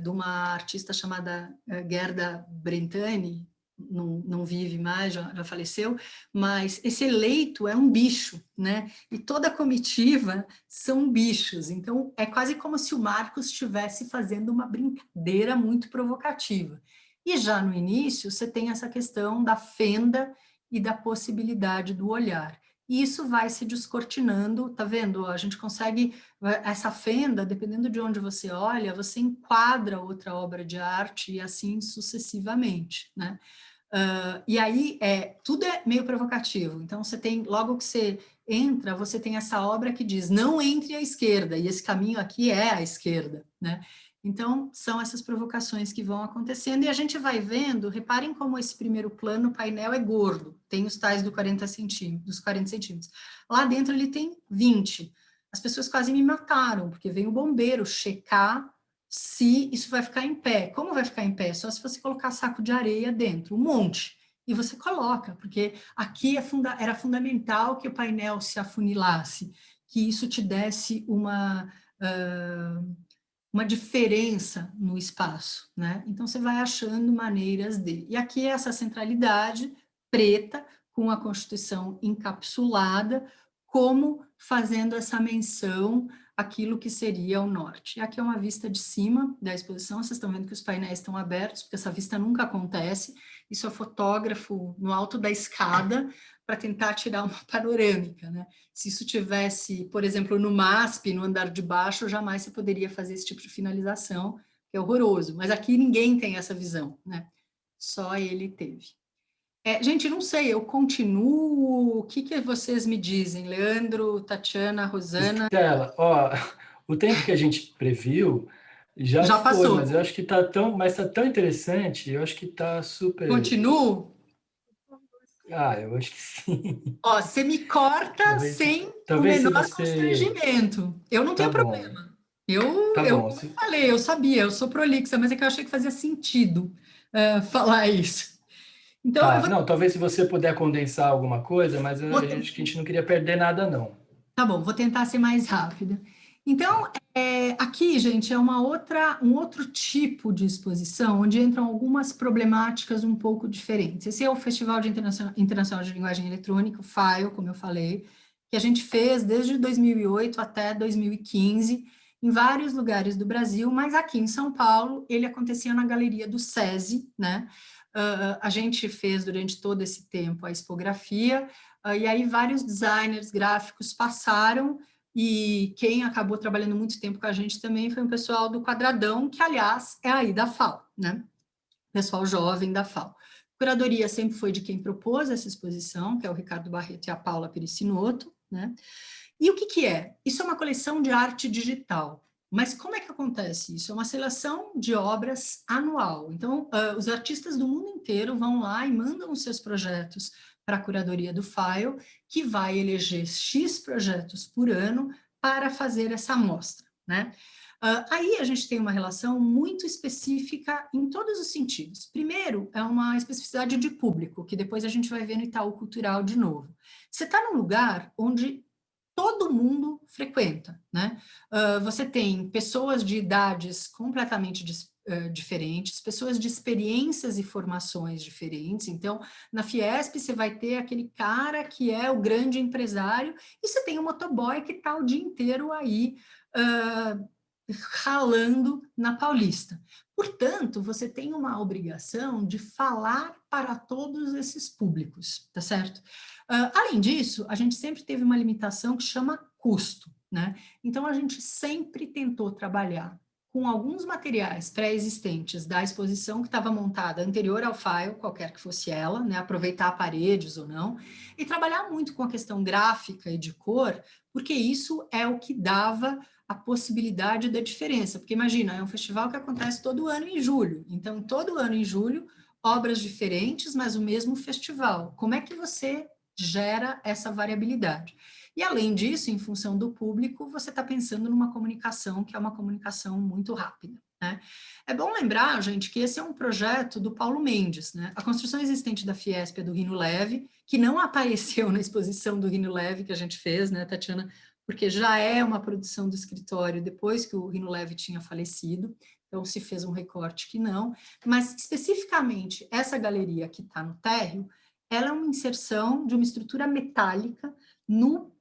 De uma artista chamada Gerda Brentani, não vive mais, já faleceu, mas esse eleito é um bicho, né? E toda a comitiva são bichos, então é quase como se o Marcos estivesse fazendo uma brincadeira muito provocativa. E já no início você tem essa questão da fenda e da possibilidade do olhar. E isso vai se descortinando, tá vendo? A gente consegue, essa fenda, dependendo de onde você olha, você enquadra outra obra de arte e assim sucessivamente, né? E aí, tudo é meio provocativo. Então, você tem, logo que você entra, você tem essa obra que diz, não entre à esquerda, e esse caminho aqui é a esquerda, né? Então, são essas provocações que vão acontecendo, e a gente vai vendo, reparem como esse primeiro plano, o painel é gordo, tem os tais dos 40 centímetros. Lá dentro ele tem 20. As pessoas quase me mataram, porque vem o bombeiro checar se isso vai ficar em pé. Como vai ficar em pé? Só se você colocar saco de areia dentro, um monte. E você coloca, porque aqui era fundamental que o painel se afunilasse, que isso te desse uma diferença no espaço, né? Então, você vai achando maneiras de... E aqui é essa centralidade preta, com a Constituição encapsulada, como fazendo essa menção àquilo que seria o norte. E aqui é uma vista de cima da exposição, vocês estão vendo que os painéis estão abertos, porque essa vista nunca acontece, isso é fotógrafo no alto da escada, para tentar tirar uma panorâmica, né? Se isso tivesse, por exemplo, no MASP, no andar de baixo, jamais você poderia fazer esse tipo de finalização, que é horroroso. Mas aqui ninguém tem essa visão, né? Só ele teve. Gente, não sei, eu continuo. O que vocês me dizem? Leandro, Tatiana, Rosana? Estela, o tempo que a gente previu já foi, passou. mas eu acho que tá tão interessante, eu acho que tá super... Continuo? Eu acho que sim. Você me corta sem o menor constrangimento. Eu não tenho problema. Eu falei, eu sabia, eu sou prolixa, mas é que eu achei que fazia sentido falar isso. Então, Não, talvez se você puder condensar alguma coisa, mas acho que a gente não queria perder nada, não. Tá bom, vou tentar ser mais rápida. Então, aqui, gente, é um outro tipo de exposição, onde entram algumas problemáticas um pouco diferentes. Esse é o Festival Internacional de Linguagem Eletrônica, o FAIL, como eu falei, que a gente fez desde 2008 até 2015, em vários lugares do Brasil, mas aqui em São Paulo, ele acontecia na Galeria do SESI, né? A gente fez durante todo esse tempo a expografia, e aí vários designers gráficos passaram, e quem acabou trabalhando muito tempo com a gente também foi o pessoal do Quadradão, que, aliás, é aí da FAO, né? Pessoal jovem da FAO. A curadoria sempre foi de quem propôs essa exposição, que é o Ricardo Barreto e a Paula Pericinoto, né? E o que é? Isso é uma coleção de arte digital. Mas como é que acontece isso? É uma seleção de obras anual. Então, os artistas do mundo inteiro vão lá e mandam os seus projetos para a curadoria do FAIL, que vai eleger X projetos por ano para fazer essa amostra, né? Aí a gente tem uma relação muito específica em todos os sentidos. Primeiro, é uma especificidade de público, que depois a gente vai ver no Itaú Cultural de novo. Você está num lugar onde todo mundo frequenta, né? Você tem pessoas de idades completamente diferentes, pessoas de experiências e formações diferentes. Então, na Fiesp, você vai ter aquele cara que é o grande empresário, e você tem o motoboy que está o dia inteiro aí ralando na Paulista. Portanto, você tem uma obrigação de falar para todos esses públicos, tá certo? Além disso, a gente sempre teve uma limitação que chama custo, né? Então, a gente sempre tentou trabalhar com alguns materiais pré-existentes da exposição que estava montada anterior ao file, qualquer que fosse ela, né, aproveitar paredes ou não, e trabalhar muito com a questão gráfica e de cor, porque isso é o que dava a possibilidade da diferença, porque imagina, é um festival que acontece todo ano em julho, então todo ano em julho, obras diferentes, mas o mesmo festival. Como é que você gera essa variabilidade? E, além disso, em função do público, você está pensando numa comunicação que é uma comunicação muito rápida, né? É bom lembrar, gente, que esse é um projeto do Paulo Mendes, né? A construção existente da Fiesp é do Rino Leve, que não apareceu na exposição do Rino Leve que a gente fez, né, Tatiana? Porque já é uma produção do escritório depois que o Rino Leve tinha falecido, então se fez um recorte que não, mas especificamente essa galeria que está no térreo, ela é uma inserção de uma estrutura metálica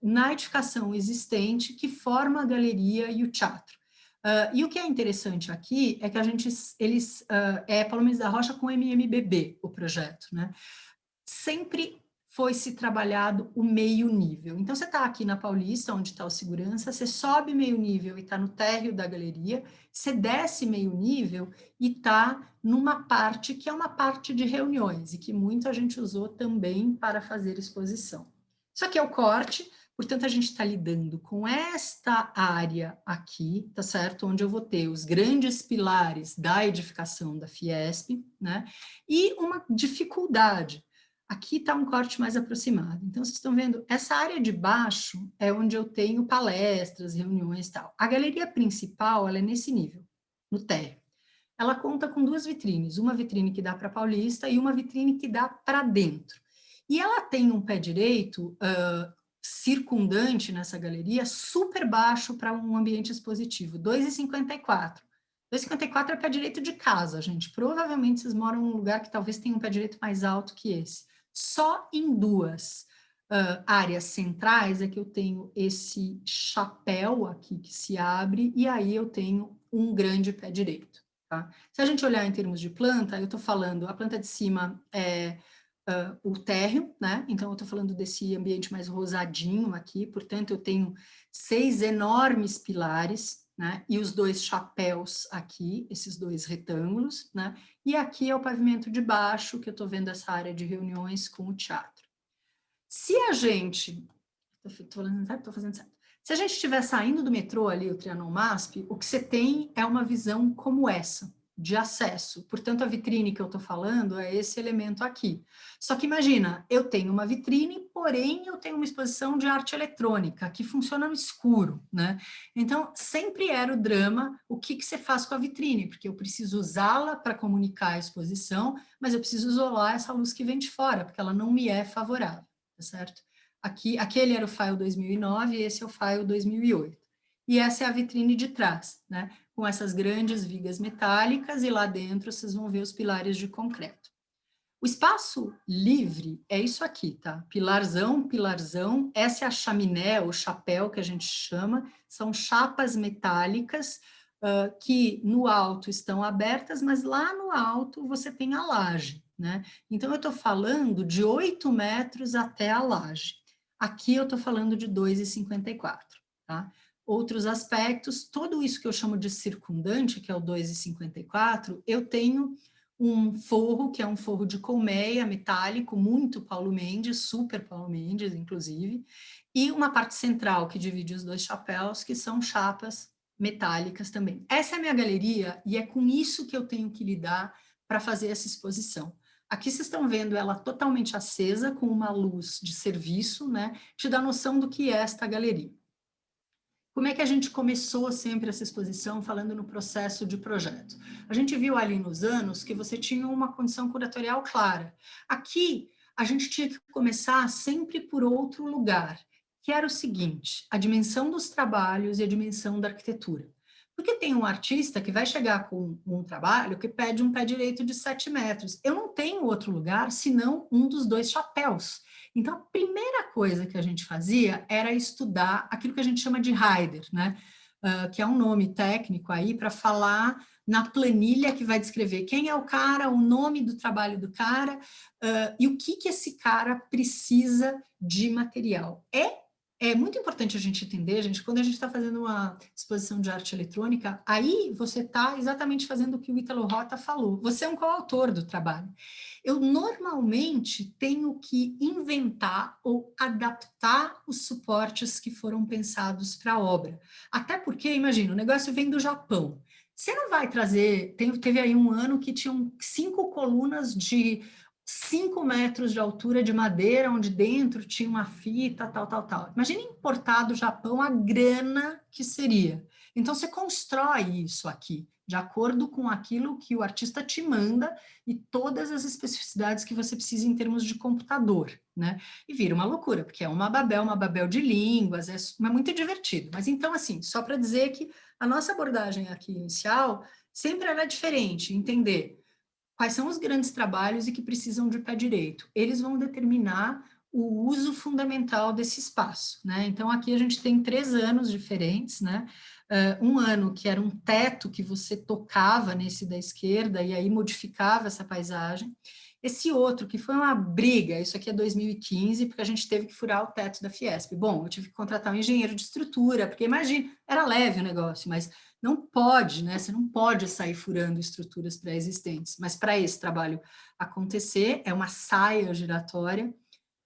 na edificação existente que forma a galeria e o teatro. E o que é interessante aqui é que é Paulo Mendes da Rocha com MMBB, o projeto, né? Sempre foi se trabalhado o meio nível. Então, você está aqui na Paulista, onde está o segurança, você sobe meio nível e está no térreo da galeria, você desce meio nível e está numa parte que é uma parte de reuniões, e que muita gente usou também para fazer exposição. Isso aqui é o corte, portanto, a gente está lidando com esta área aqui, tá certo? Onde eu vou ter os grandes pilares da edificação da Fiesp, né? E uma dificuldade. Aqui está um corte mais aproximado. Então, vocês estão vendo, essa área de baixo é onde eu tenho palestras, reuniões e tal. A galeria principal, ela é nesse nível, no térreo. Ela conta com duas vitrines, uma vitrine que dá para Paulista e uma vitrine que dá para dentro. E ela tem um pé direito circundante nessa galeria, super baixo para um ambiente expositivo, 2,54. 2,54 é o pé direito de casa, gente. Provavelmente vocês moram num lugar que talvez tenha um pé direito mais alto que esse. Só em duas áreas centrais é que eu tenho esse chapéu aqui que se abre, e aí eu tenho um grande pé direito. Tá? Se a gente olhar em termos de planta, eu estou falando, a planta de cima é o térreo, né? Então, eu estou falando desse ambiente mais rosadinho aqui, portanto, eu tenho 6 enormes pilares, né? E os 2 chapéus aqui, esses 2 retângulos, né? E aqui é o pavimento de baixo, que eu estou vendo essa área de reuniões com o teatro. Se a gente... Estou fazendo certo. Se a gente estiver saindo do metrô ali, o Trianon MASP, o que você tem é uma visão como essa, de acesso. Portanto, a vitrine que eu estou falando é esse elemento aqui. Só que imagina, eu tenho uma vitrine, porém eu tenho uma exposição de arte eletrônica, que funciona no escuro, né? Então, sempre era o drama, o que você faz com a vitrine, porque eu preciso usá-la para comunicar a exposição, mas eu preciso isolar essa luz que vem de fora, porque ela não me é favorável, tá certo? Aquele era o file 2009 e esse é o file 2008. E essa é a vitrine de trás, né? Com essas grandes vigas metálicas, e lá dentro vocês vão ver os pilares de concreto. O espaço livre é isso aqui, tá? Pilarzão, pilarzão, essa é a chaminé, o chapéu que a gente chama, são chapas metálicas que no alto estão abertas, mas lá no alto você tem a laje, né? Então, eu estou falando de 8 metros até a laje. Aqui eu estou falando de 2,54, tá? Outros aspectos, tudo isso que eu chamo de circundante, que é o 2,54, eu tenho um forro, que é um forro de colmeia metálico, muito Paulo Mendes, super Paulo Mendes, inclusive, e uma parte central que divide os 2 chapéus, que são chapas metálicas também. Essa é a minha galeria e é com isso que eu tenho que lidar para fazer essa exposição. Aqui vocês estão vendo ela totalmente acesa, com uma luz de serviço, né? Te dá noção do que é esta galeria. Como é que a gente começou sempre essa exposição falando no processo de projeto? A gente viu ali nos anos que você tinha uma condição curatorial clara. Aqui, a gente tinha que começar sempre por outro lugar, que era o seguinte, a dimensão dos trabalhos e a dimensão da arquitetura. Porque tem um artista que vai chegar com um trabalho que pede um pé direito de 7 metros. Eu não tenho outro lugar senão um dos 2 chapéus. Então, a primeira coisa que a gente fazia era estudar aquilo que a gente chama de rider, né? Que é um nome técnico aí para falar na planilha que vai descrever quem é o cara, o nome do trabalho do cara, e o que esse cara precisa de material. É muito importante a gente entender, gente, quando a gente está fazendo uma exposição de arte eletrônica, aí você está exatamente fazendo o que o Ítalo Rota falou. Você é um coautor do trabalho. Eu normalmente tenho que inventar ou adaptar os suportes que foram pensados para a obra. Até porque, imagina, o negócio vem do Japão. Você não vai trazer... Teve aí um ano que tinham 5 colunas de 5 metros de altura de madeira, onde dentro tinha uma fita, tal. Imagina importar do Japão a grana que seria. Então, você constrói isso aqui, de acordo com aquilo que o artista te manda e todas as especificidades que você precisa em termos de computador, né? E vira uma loucura, porque é uma Babel de línguas, é muito divertido. Mas então, assim, só para dizer que a nossa abordagem aqui inicial sempre era diferente, entender quais são os grandes trabalhos e que precisam de pé direito. Eles vão determinar o uso fundamental desse espaço, né? Então, aqui a gente tem 3 anos diferentes, né? Um ano que era um teto que você tocava nesse da esquerda e aí modificava essa paisagem. Esse outro, que foi uma briga, isso aqui é 2015, porque a gente teve que furar o teto da Fiesp. Bom, eu tive que contratar um engenheiro de estrutura, porque imagina, era leve o negócio, mas não pode, né? Você não pode sair furando estruturas pré-existentes. Mas para esse trabalho acontecer, é uma saia giratória,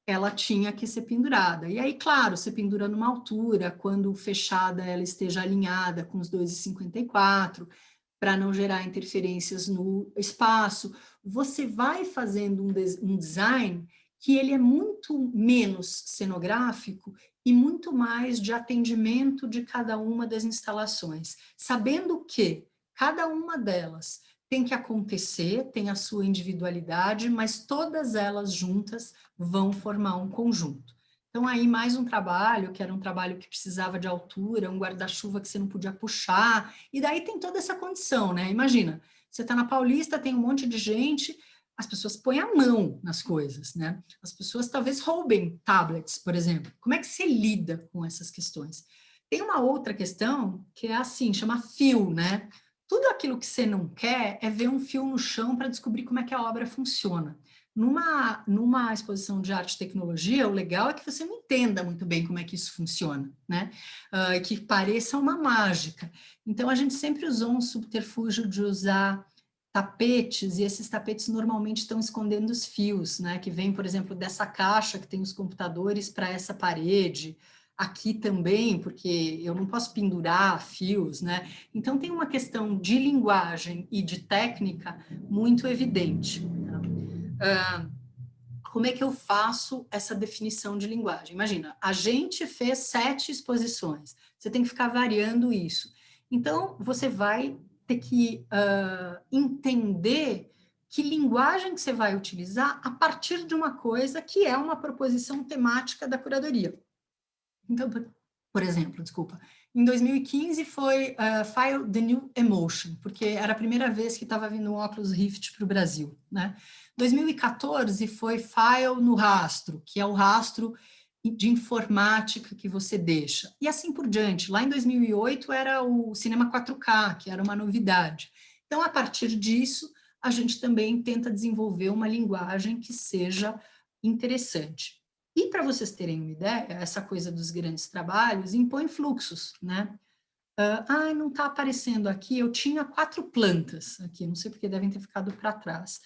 ela tinha que ser pendurada. E aí, claro, você pendura numa altura, quando fechada ela esteja alinhada com os 2,54, para não gerar interferências no espaço. Você vai fazendo um design que ele é muito menos cenográfico e muito mais de atendimento de cada uma das instalações, sabendo que cada uma delas tem que acontecer, tem a sua individualidade, mas todas elas juntas vão formar um conjunto. Então, aí mais um trabalho, que era um trabalho que precisava de altura, um guarda-chuva que você não podia puxar, e daí tem toda essa condição, né? Imagina, você está na Paulista, tem um monte de gente, as pessoas põem a mão nas coisas, né? As pessoas talvez roubem tablets, por exemplo. Como é que você lida com essas questões? Tem uma outra questão que é assim, chama fio, né? Tudo aquilo que você não quer é ver um fio no chão para descobrir como é que a obra funciona. Numa exposição de arte e tecnologia, o legal é que você não entenda muito bem como é que isso funciona, né? Que pareça uma mágica. Então, a gente sempre usou um subterfúgio de usar tapetes, e esses tapetes normalmente estão escondendo os fios, né? Que vem, por exemplo, dessa caixa que tem os computadores para essa parede, aqui também, porque eu não posso pendurar fios, né? Então, tem uma questão de linguagem e de técnica muito evidente. Como é que eu faço essa definição de linguagem? Imagina, a gente fez 7 exposições, você tem que ficar variando isso. Então, você vai ter que entender que linguagem que você vai utilizar a partir de uma coisa que é uma proposição temática da curadoria. Então, por exemplo, em 2015 foi File the New Emotion, porque era a primeira vez que estava vindo um óculos Rift para o Brasil, né? 2014 foi File no rastro, que é o rastro de informática que você deixa, e assim por diante. Lá em 2008 era o cinema 4K, que era uma novidade. Então, a partir disso, a gente também tenta desenvolver uma linguagem que seja interessante. E para vocês terem uma ideia, essa coisa dos grandes trabalhos impõe fluxos, né? Não está aparecendo aqui, eu tinha 4 plantas aqui, não sei porque devem ter ficado para trás,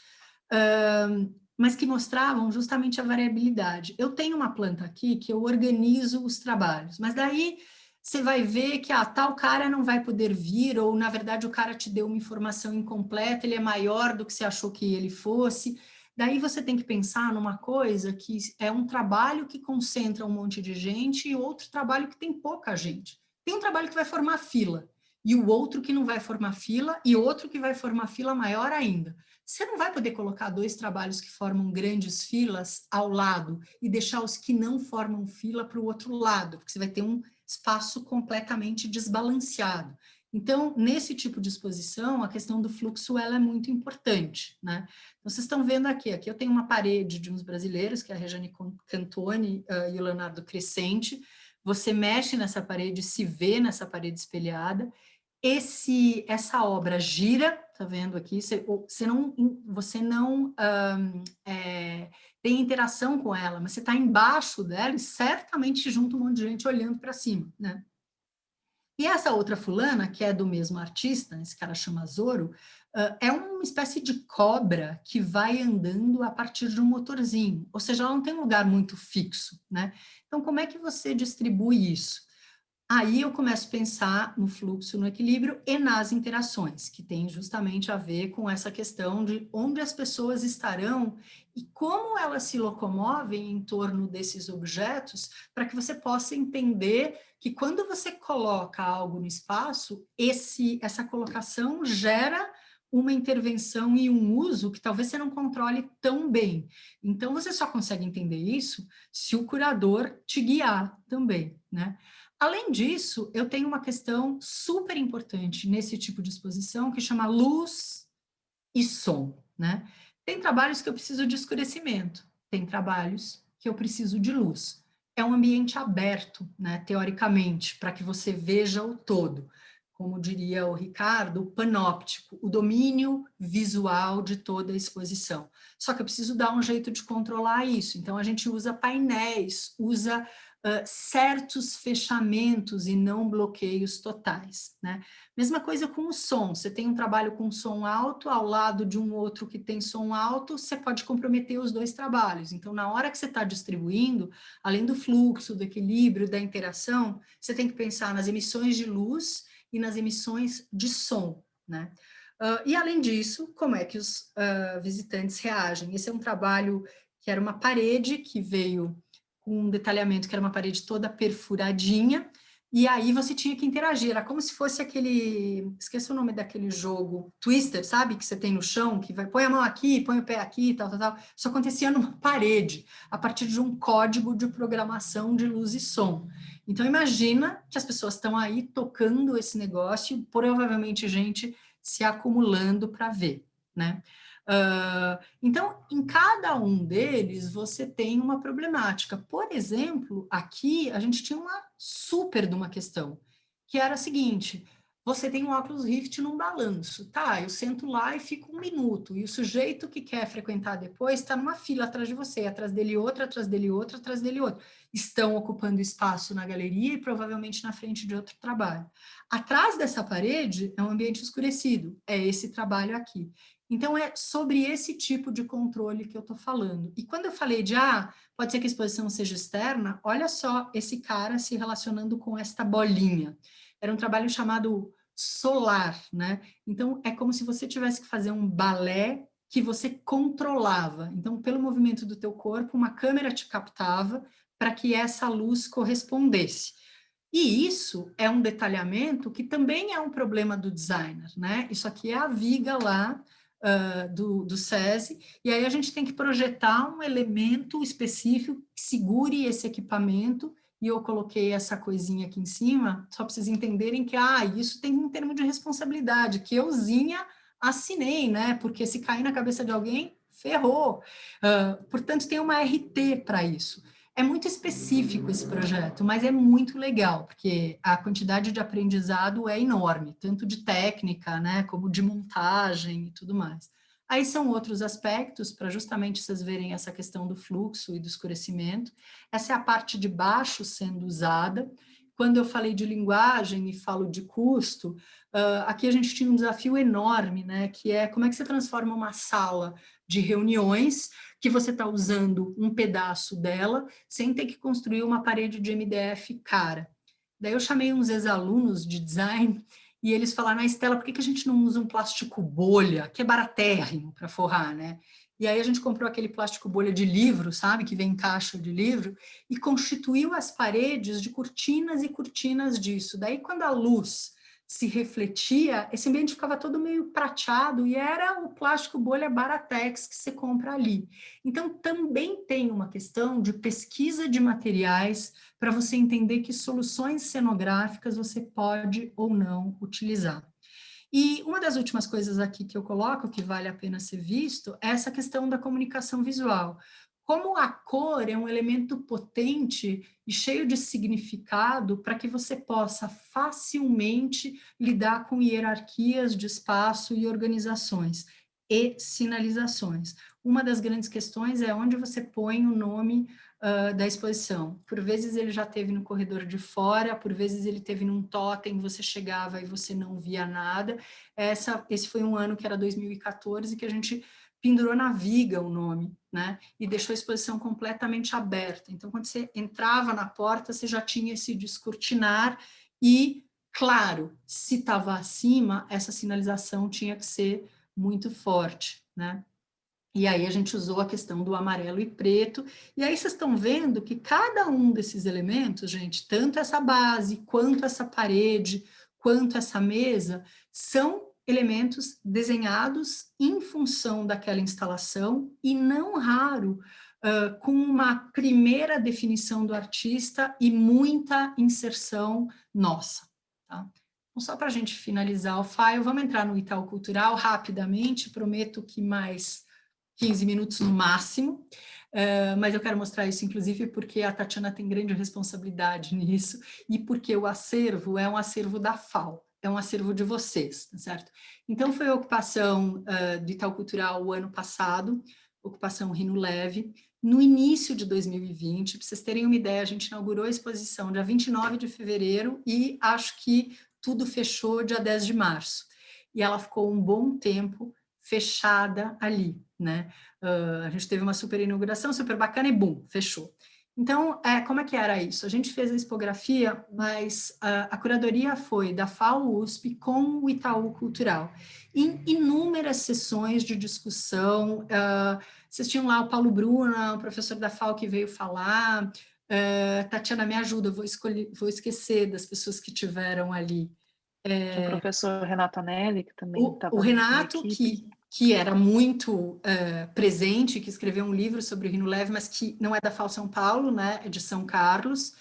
mas que mostravam justamente a variabilidade. Eu tenho uma planta aqui que eu organizo os trabalhos, mas daí você vai ver que tal cara não vai poder vir, ou na verdade o cara te deu uma informação incompleta, ele é maior do que você achou que ele fosse. Daí você tem que pensar numa coisa que é um trabalho que concentra um monte de gente e outro trabalho que tem pouca gente. Tem um trabalho que vai formar fila, e o outro que não vai formar fila, e outro que vai formar fila maior ainda. Você não vai poder colocar 2 trabalhos que formam grandes filas ao lado e deixar os que não formam fila para o outro lado, porque você vai ter um espaço completamente desbalanceado. Então, nesse tipo de exposição, a questão do fluxo ela é muito importante, né? Então, vocês estão vendo aqui eu tenho uma parede de uns brasileiros, que é a Regiane Cantoni e o Leonardo Crescente. Você mexe nessa parede, se vê nessa parede espelhada. Essa obra gira, tá vendo aqui? Você não tem interação com ela, mas você está embaixo dela e certamente junto um monte de gente olhando para cima, né? E essa outra fulana, que é do mesmo artista, esse cara chama Zoro, é uma espécie de cobra que vai andando a partir de um motorzinho, ou seja, ela não tem um lugar muito fixo, né? Então, como é que você distribui isso? Aí eu começo a pensar no fluxo, no equilíbrio e nas interações, que tem justamente a ver com essa questão de onde as pessoas estarão e como elas se locomovem em torno desses objetos, para que você possa entender que quando você coloca algo no espaço, essa colocação gera uma intervenção e um uso que talvez você não controle tão bem. Então, você só consegue entender isso se o curador te guiar também, né? Além disso, eu tenho uma questão super importante nesse tipo de exposição que chama luz e som, né? Tem trabalhos que eu preciso de escurecimento, tem trabalhos que eu preciso de luz. É um ambiente aberto, né, teoricamente, para que você veja o todo. Como diria o Ricardo, o panóptico, o domínio visual de toda a exposição. Só que eu preciso dar um jeito de controlar isso. Então, a gente usa painéis, usa certos fechamentos e não bloqueios totais, né? Mesma coisa com o som, você tem um trabalho com som alto ao lado de um outro que tem som alto, você pode comprometer os dois trabalhos. Então, na hora que você está distribuindo, além do fluxo, do equilíbrio, da interação, você tem que pensar nas emissões de luz e nas emissões de som, né? E além disso, como é que os visitantes reagem? Esse é um trabalho que era uma parede que veio com um detalhamento que era uma parede toda perfuradinha, e aí você tinha que interagir, era como se fosse aquele, esqueci o nome daquele jogo, Twister, sabe, que você tem no chão, que vai, põe a mão aqui, põe o pé aqui, tal, isso acontecia numa parede, a partir de um código de programação de luz e som. Então imagina que as pessoas estão aí tocando esse negócio, provavelmente gente se acumulando para ver, né? Então, em cada um deles, você tem uma problemática. Por exemplo, aqui a gente tinha uma super de uma questão, que era a seguinte: você tem um Oculus Rift num balanço, tá? Eu sento lá e fico 1 minuto, e o sujeito que quer frequentar depois está numa fila atrás de você, atrás dele outra, atrás dele outra, atrás dele outra. Estão ocupando espaço na galeria e provavelmente na frente de outro trabalho. Atrás dessa parede é um ambiente escurecido, é esse trabalho aqui. Então, é sobre esse tipo de controle que eu estou falando. E quando eu falei de, pode ser que a exposição seja externa, olha só esse cara se relacionando com esta bolinha. Era um trabalho chamado solar, né? Então, é como se você tivesse que fazer um balé que você controlava. Então, pelo movimento do teu corpo, uma câmera te captava para que essa luz correspondesse. E isso é um detalhamento que também é um problema do designer, né? Isso aqui é a viga lá, do SESI, e aí a gente tem que projetar um elemento específico que segure esse equipamento, e eu coloquei essa coisinha aqui em cima, só para vocês entenderem que, isso tem um termo de responsabilidade, que euzinha assinei, né, porque se cair na cabeça de alguém, ferrou. Portanto, tem uma RT para isso. É muito específico esse projeto, mas é muito legal, porque a quantidade de aprendizado é enorme, tanto de técnica, né, como de montagem e tudo mais. Aí são outros aspectos, para justamente vocês verem essa questão do fluxo e do escurecimento. Essa é a parte de baixo sendo usada. Quando eu falei de linguagem e falo de custo, aqui a gente tinha um desafio enorme, né, que é como é que você transforma uma sala de reuniões que você está usando um pedaço dela, sem ter que construir uma parede de MDF cara. Daí eu chamei uns ex-alunos de design e eles falaram, Estela, por que a gente não usa um plástico bolha, que é baratérrimo para forrar, né? E aí a gente comprou aquele plástico bolha de livro, sabe, que vem em caixa de livro, e constituiu as paredes de cortinas e cortinas disso. Daí quando a luz se refletia, esse ambiente ficava todo meio prateado e era o plástico bolha Baratex que você compra ali. Então, também tem uma questão de pesquisa de materiais para você entender que soluções cenográficas você pode ou não utilizar. E uma das últimas coisas aqui que eu coloco, que vale a pena ser visto, é essa questão da comunicação visual. Como a cor é um elemento potente e cheio de significado para que você possa facilmente lidar com hierarquias de espaço e organizações e sinalizações. Uma das grandes questões é onde você põe o nome da exposição. Por vezes ele já teve no corredor de fora, por vezes ele teve num totem, você chegava e você não via nada. Esse foi um ano que era 2014, que a gente pendurou na viga o nome, né? E deixou a exposição completamente aberta. Então, quando você entrava na porta, você já tinha esse descortinar e, claro, se estava acima, essa sinalização tinha que ser muito forte, né? E aí a gente usou a questão do amarelo e preto, e aí vocês estão vendo que cada um desses elementos, gente, tanto essa base, quanto essa parede, quanto essa mesa, são elementos desenhados em função daquela instalação, e não raro, com uma primeira definição do artista e muita inserção nossa, tá? Então, só para a gente finalizar o file, vamos entrar no Itaú Cultural rapidamente, prometo que mais 15 minutos no máximo, mas eu quero mostrar isso, inclusive, porque a Tatiana tem grande responsabilidade nisso, e porque o acervo é um acervo da FAO, é um acervo de vocês, tá certo? Então, foi a ocupação do Itaú Cultural o ano passado, ocupação Rino Leve, no início de 2020, para vocês terem uma ideia, a gente inaugurou a exposição dia 29 de fevereiro, e acho que tudo fechou dia 10 de março, e ela ficou um bom tempo fechada ali, né? A gente teve uma super inauguração, super bacana e bum, fechou. Então, como é que era isso? A gente fez a expografia, mas a curadoria foi da FAO-USP com o Itaú Cultural, em inúmeras sessões de discussão. Vocês tinham lá o Paulo Bruna, o professor da FAO, que veio falar. Tatiana, me ajuda, vou esquecer das pessoas que tiveram ali. Tinha o professor Renato Anelli, que também estava O Renato, na equipe. que era muito presente, que escreveu um livro sobre o Rino Leve, mas que não é da FAO São Paulo, né, é de São Carlos.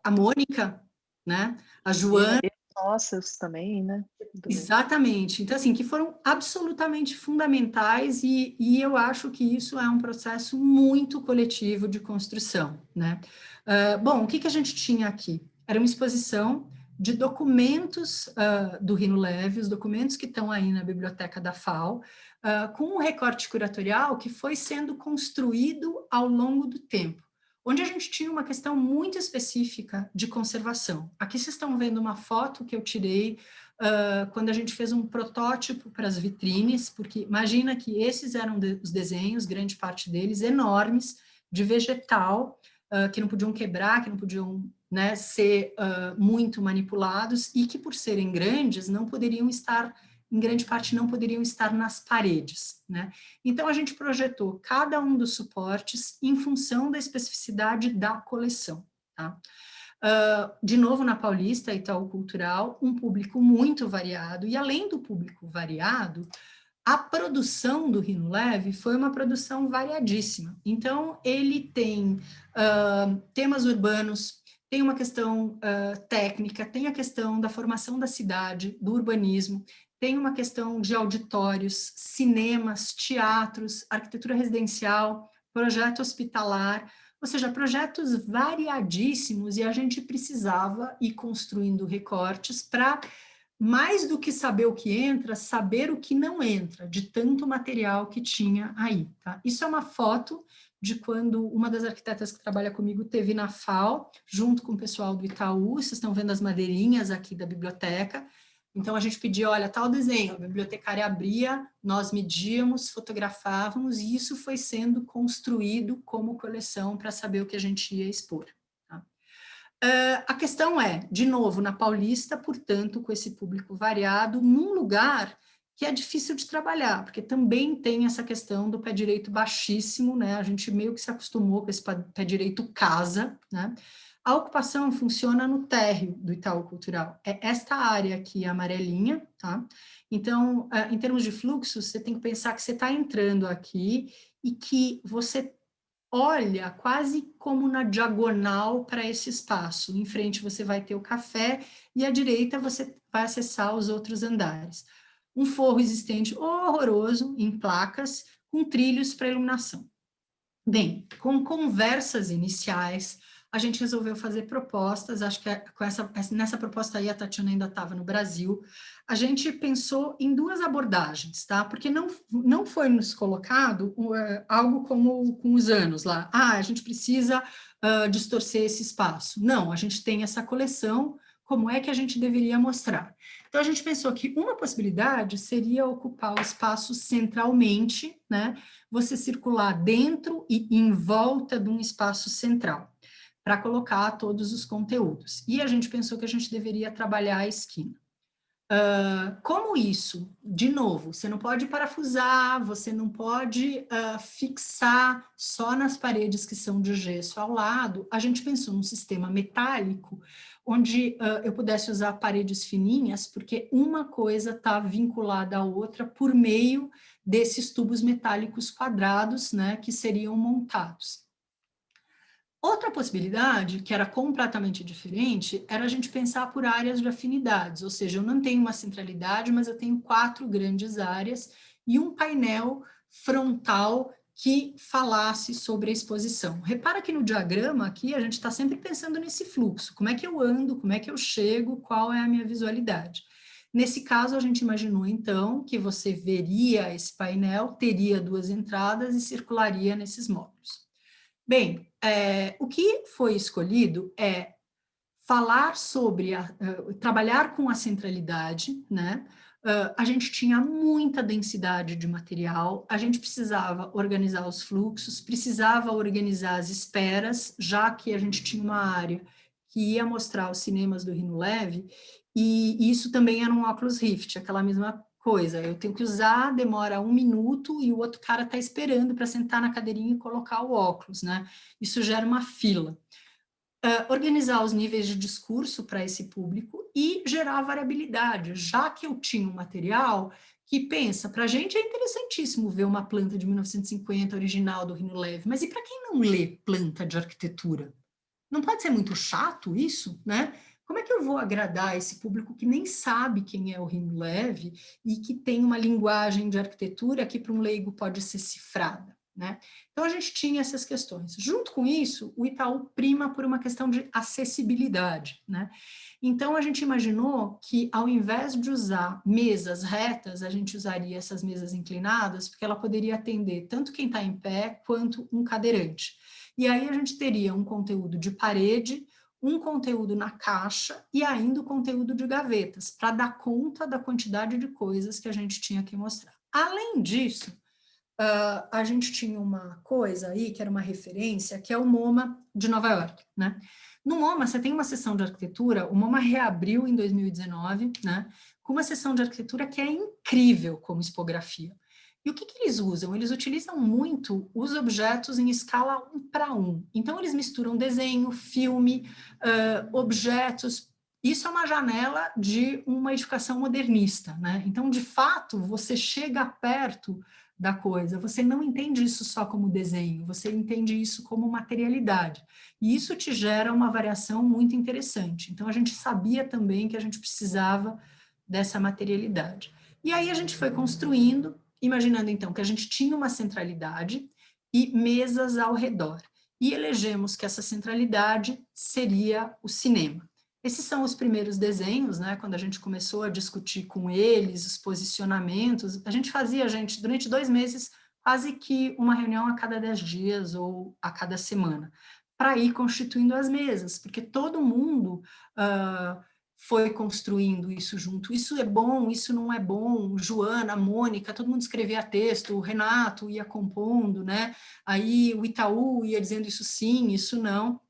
A Mônica, né, a Joana. E sócios também, né? Exatamente. Então, assim, que foram absolutamente fundamentais e eu acho que isso é um processo muito coletivo de construção, né? Bom, o que a gente tinha aqui? Era uma exposição de documentos do Rino Leve, os documentos que estão aí na biblioteca da FAO, com um recorte curatorial que foi sendo construído ao longo do tempo, onde a gente tinha uma questão muito específica de conservação. Aqui vocês estão vendo uma foto que eu tirei quando a gente fez um protótipo para as vitrines, porque imagina que esses eram os desenhos, grande parte deles, enormes, de vegetal, que não podiam quebrar, que não podiam, né, ser muito manipulados, e que por serem grandes, não poderiam estar, em grande parte, não poderiam estar nas paredes, né? Então, a gente projetou cada um dos suportes em função da especificidade da coleção, tá? De novo na Paulista, Itaú Cultural, um público muito variado, e além do público variado, a produção do Rino Leve foi uma produção variadíssima. Então, ele tem temas urbanos, tem uma questão técnica, tem a questão da formação da cidade, do urbanismo, tem uma questão de auditórios, cinemas, teatros, arquitetura residencial, projeto hospitalar, ou seja, projetos variadíssimos, e a gente precisava ir construindo recortes para, mais do que saber o que entra, saber o que não entra, de tanto material que tinha aí, tá? Isso é uma foto de quando uma das arquitetas que trabalha comigo teve na FAO, junto com o pessoal do Itaú. Vocês estão vendo as madeirinhas aqui da biblioteca. Então, a gente pedia, olha, tal desenho, a bibliotecária abria, nós medíamos, fotografávamos, e isso foi sendo construído como coleção para saber o que a gente ia expor. Tá? A questão é, de novo, na Paulista, portanto, com esse público variado, num lugar que é difícil de trabalhar, porque também tem essa questão do pé direito baixíssimo, né? A gente meio que se acostumou com esse pé direito casa, né? A ocupação funciona no térreo do Itaú Cultural. É esta área aqui, amarelinha, tá? Então, em termos de fluxo, você tem que pensar que você está entrando aqui e que você olha quase como na diagonal para esse espaço. Em frente você vai ter o café e à direita você vai acessar os outros andares. Um forro existente horroroso em placas com trilhos para iluminação. Bem, com conversas iniciais, a gente resolveu fazer propostas, acho que nessa proposta aí a Tatiana ainda estava no Brasil, a gente pensou em duas abordagens, tá? Porque não foi nos colocado algo como com os anos lá, a gente precisa distorcer esse espaço. Não, a gente tem essa coleção, como é que a gente deveria mostrar? Então, a gente pensou que uma possibilidade seria ocupar o espaço centralmente, né? Você circular dentro e em volta de um espaço central, para colocar todos os conteúdos. E a gente pensou que a gente deveria trabalhar a esquina. Como isso? De novo, você não pode parafusar, você não pode fixar só nas paredes que são de gesso ao lado. A gente pensou num sistema metálico, onde eu pudesse usar paredes fininhas, porque uma coisa está vinculada à outra por meio desses tubos metálicos quadrados, né, que seriam montados. Outra possibilidade, que era completamente diferente, era a gente pensar por áreas de afinidades, ou seja, eu não tenho uma centralidade, mas eu tenho 4 grandes áreas e um painel frontal que falasse sobre a exposição. Repara que no diagrama aqui a gente está sempre pensando nesse fluxo, como é que eu ando, como é que eu chego, qual é a minha visualidade. Nesse caso, a gente imaginou, então, que você veria esse painel, teria 2 entradas e circularia nesses módulos. Bem, o que foi escolhido é falar sobre, trabalhar com a centralidade, né? A gente tinha muita densidade de material, a gente precisava organizar os fluxos, precisava organizar as esperas, já que a gente tinha uma área que ia mostrar os cinemas do Rino Leve, e isso também era um Oculus Rift, aquela mesma coisa, eu tenho que usar, demora 1 minuto e o outro cara está esperando para sentar na cadeirinha e colocar o óculos, né? Isso gera uma fila. Organizar os níveis de discurso para esse público e gerar variabilidade, já que eu tinha um material que pensa, para a gente é interessantíssimo ver uma planta de 1950 original do Rino Leve, mas e para quem não lê planta de arquitetura? Não pode ser muito chato isso, né? Como é que eu vou agradar esse público que nem sabe quem é o Rino Leve e que tem uma linguagem de arquitetura que para um leigo pode ser cifrada, né? Então a gente tinha essas questões. Junto com isso, o Itaú prima por uma questão de acessibilidade, né? Então a gente imaginou que ao invés de usar mesas retas, a gente usaria essas mesas inclinadas, porque ela poderia atender tanto quem está em pé quanto um cadeirante. E aí a gente teria um conteúdo de parede, um conteúdo na caixa e ainda o conteúdo de gavetas, para dar conta da quantidade de coisas que a gente tinha que mostrar. Além disso, a gente tinha uma coisa aí, que era uma referência, que é o MoMA de Nova York, né? No MoMA, você tem uma sessão de arquitetura, o MoMA reabriu em 2019, né? Com uma sessão de arquitetura que é incrível como expografia. E o que eles usam? Eles utilizam muito os objetos em escala 1 para 1. Então, eles misturam desenho, filme, objetos. Isso é uma janela de uma edificação modernista, né? Então, de fato, você chega perto da coisa, você não entende isso só como desenho, você entende isso como materialidade. E isso te gera uma variação muito interessante. Então, a gente sabia também que a gente precisava dessa materialidade. E aí a gente foi construindo, imaginando então que a gente tinha uma centralidade e mesas ao redor. E elegemos que essa centralidade seria o cinema. Esses são os primeiros desenhos, né? Quando a gente começou a discutir com eles os posicionamentos, a gente fazia, durante 2 meses, quase que uma reunião a cada 10 dias ou a cada semana, para ir constituindo as mesas, porque todo mundo foi construindo isso junto. Isso é bom, isso não é bom. Joana, Mônica, todo mundo escrevia texto, o Renato ia compondo, né? Aí o Itaú ia dizendo isso sim, isso não.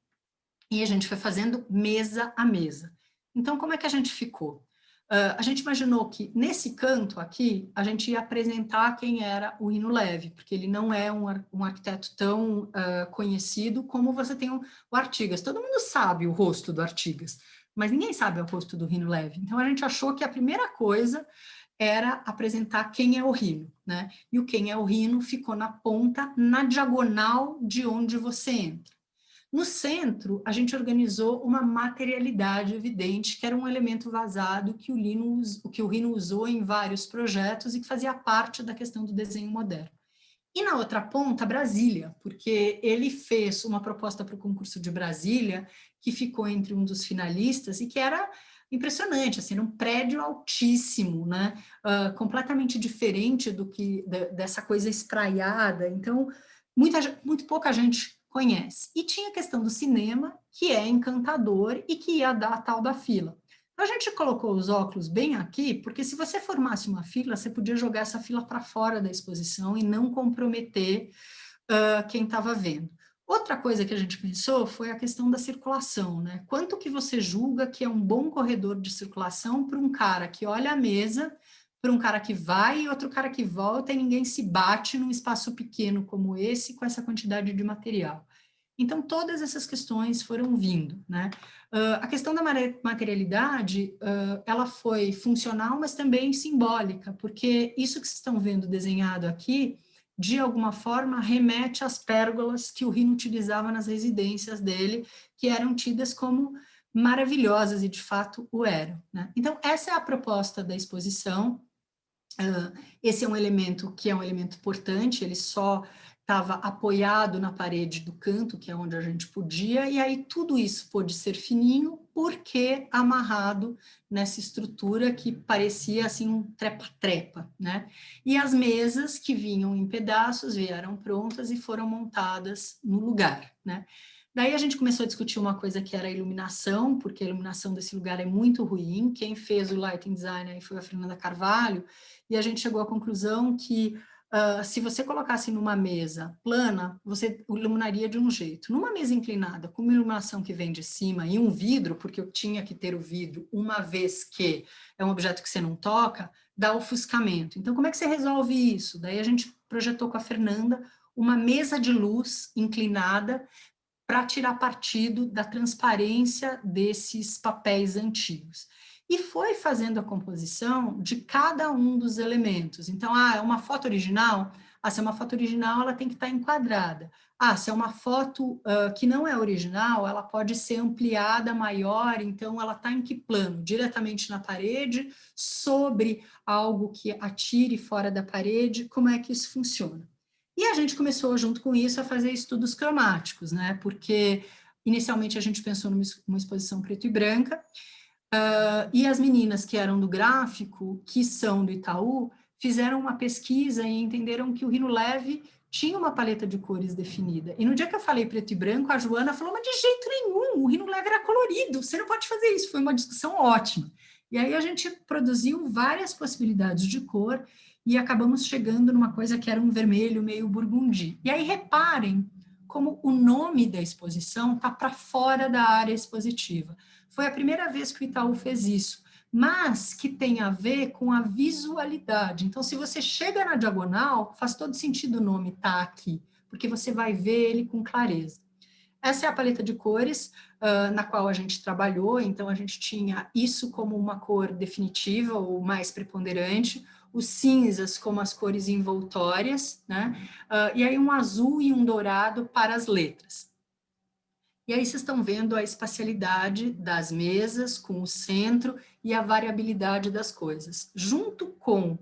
E a gente foi fazendo mesa a mesa. Então, como é que a gente ficou? A gente imaginou que, nesse canto aqui, a gente ia apresentar quem era o Rino Leve, porque ele não é um arquiteto tão conhecido como você tem o Artigas. Todo mundo sabe o rosto do Artigas, mas ninguém sabe o rosto do Rino Leve. Então, a gente achou que a primeira coisa era apresentar quem é o Rino, né? E o quem é o Rino ficou na ponta, na diagonal de onde você entra. No centro, a gente organizou uma materialidade evidente, que era um elemento vazado que o Rino usou em vários projetos e que fazia parte da questão do desenho moderno. E na outra ponta, Brasília, porque ele fez uma proposta para o concurso de Brasília, que ficou entre um dos finalistas e que era impressionante, assim, era um prédio altíssimo, né? Completamente diferente dessa coisa espraiada. Então, muito pouca gente conhece. E tinha a questão do cinema, que é encantador e que ia dar a tal da fila. A gente colocou os óculos bem aqui, porque se você formasse uma fila, você podia jogar essa fila para fora da exposição e não comprometer quem estava vendo. Outra coisa que a gente pensou foi a questão da circulação, né? Quanto que você julga que é um bom corredor de circulação para um cara que olha a mesa, para um cara que vai e outro cara que volta e ninguém se bate num espaço pequeno como esse com essa quantidade de material. Então, todas essas questões foram vindo, né? A questão da materialidade, ela foi funcional, mas também simbólica, porque isso que vocês estão vendo desenhado aqui, de alguma forma, remete às pérgolas que o Rino utilizava nas residências dele, que eram tidas como maravilhosas, e de fato o eram, né? Então, essa é a proposta da exposição. Esse é um elemento que é um elemento importante, ele só estava apoiado na parede do canto, que é onde a gente podia, e aí tudo isso pôde ser fininho, porque amarrado nessa estrutura que parecia assim um trepa-trepa, né? E as mesas que vinham em pedaços vieram prontas e foram montadas no lugar, né? Daí a gente começou a discutir uma coisa que era a iluminação, porque a iluminação desse lugar é muito ruim. Quem fez o lighting design aí foi a Fernanda Carvalho, e a gente chegou à conclusão que se você colocasse numa mesa plana, você iluminaria de um jeito. Numa mesa inclinada, com uma iluminação que vem de cima e um vidro, porque eu tinha que ter o vidro, uma vez que é um objeto que você não toca, dá ofuscamento. Então, como é que você resolve isso? Daí a gente projetou com a Fernanda uma mesa de luz inclinada para tirar partido da transparência desses papéis antigos. E foi fazendo a composição de cada um dos elementos. Então, é uma foto original? Se é uma foto original, ela tem que estar enquadrada. Se é uma foto que não é original, ela pode ser ampliada, maior, então ela está em que plano? Diretamente na parede, sobre algo que atire fora da parede? Como é que isso funciona? E a gente começou, junto com isso, a fazer estudos cromáticos, né? Porque, inicialmente, a gente pensou numa exposição preto e branca, e as meninas que eram do gráfico, que são do Itaú, fizeram uma pesquisa e entenderam que o Rino Leve tinha uma paleta de cores definida. E no dia que eu falei preto e branco, a Joana falou, mas de jeito nenhum, o Rino Leve era colorido, você não pode fazer isso. Foi uma discussão ótima. E aí a gente produziu várias possibilidades de cor e acabamos chegando numa coisa que era um vermelho meio burgundi. E aí reparem como o nome da exposição está para fora da área expositiva. Foi a primeira vez que o Itaú fez isso, mas que tem a ver com a visualidade. Então, se você chega na diagonal, faz todo sentido o nome estar aqui, porque você vai ver ele com clareza. Essa é a paleta de cores na qual a gente trabalhou, então a gente tinha isso como uma cor definitiva ou mais preponderante, os cinzas como as cores envoltórias, né? E aí um azul e um dourado para as letras. E aí vocês estão vendo a espacialidade das mesas com o centro e a variabilidade das coisas. Junto com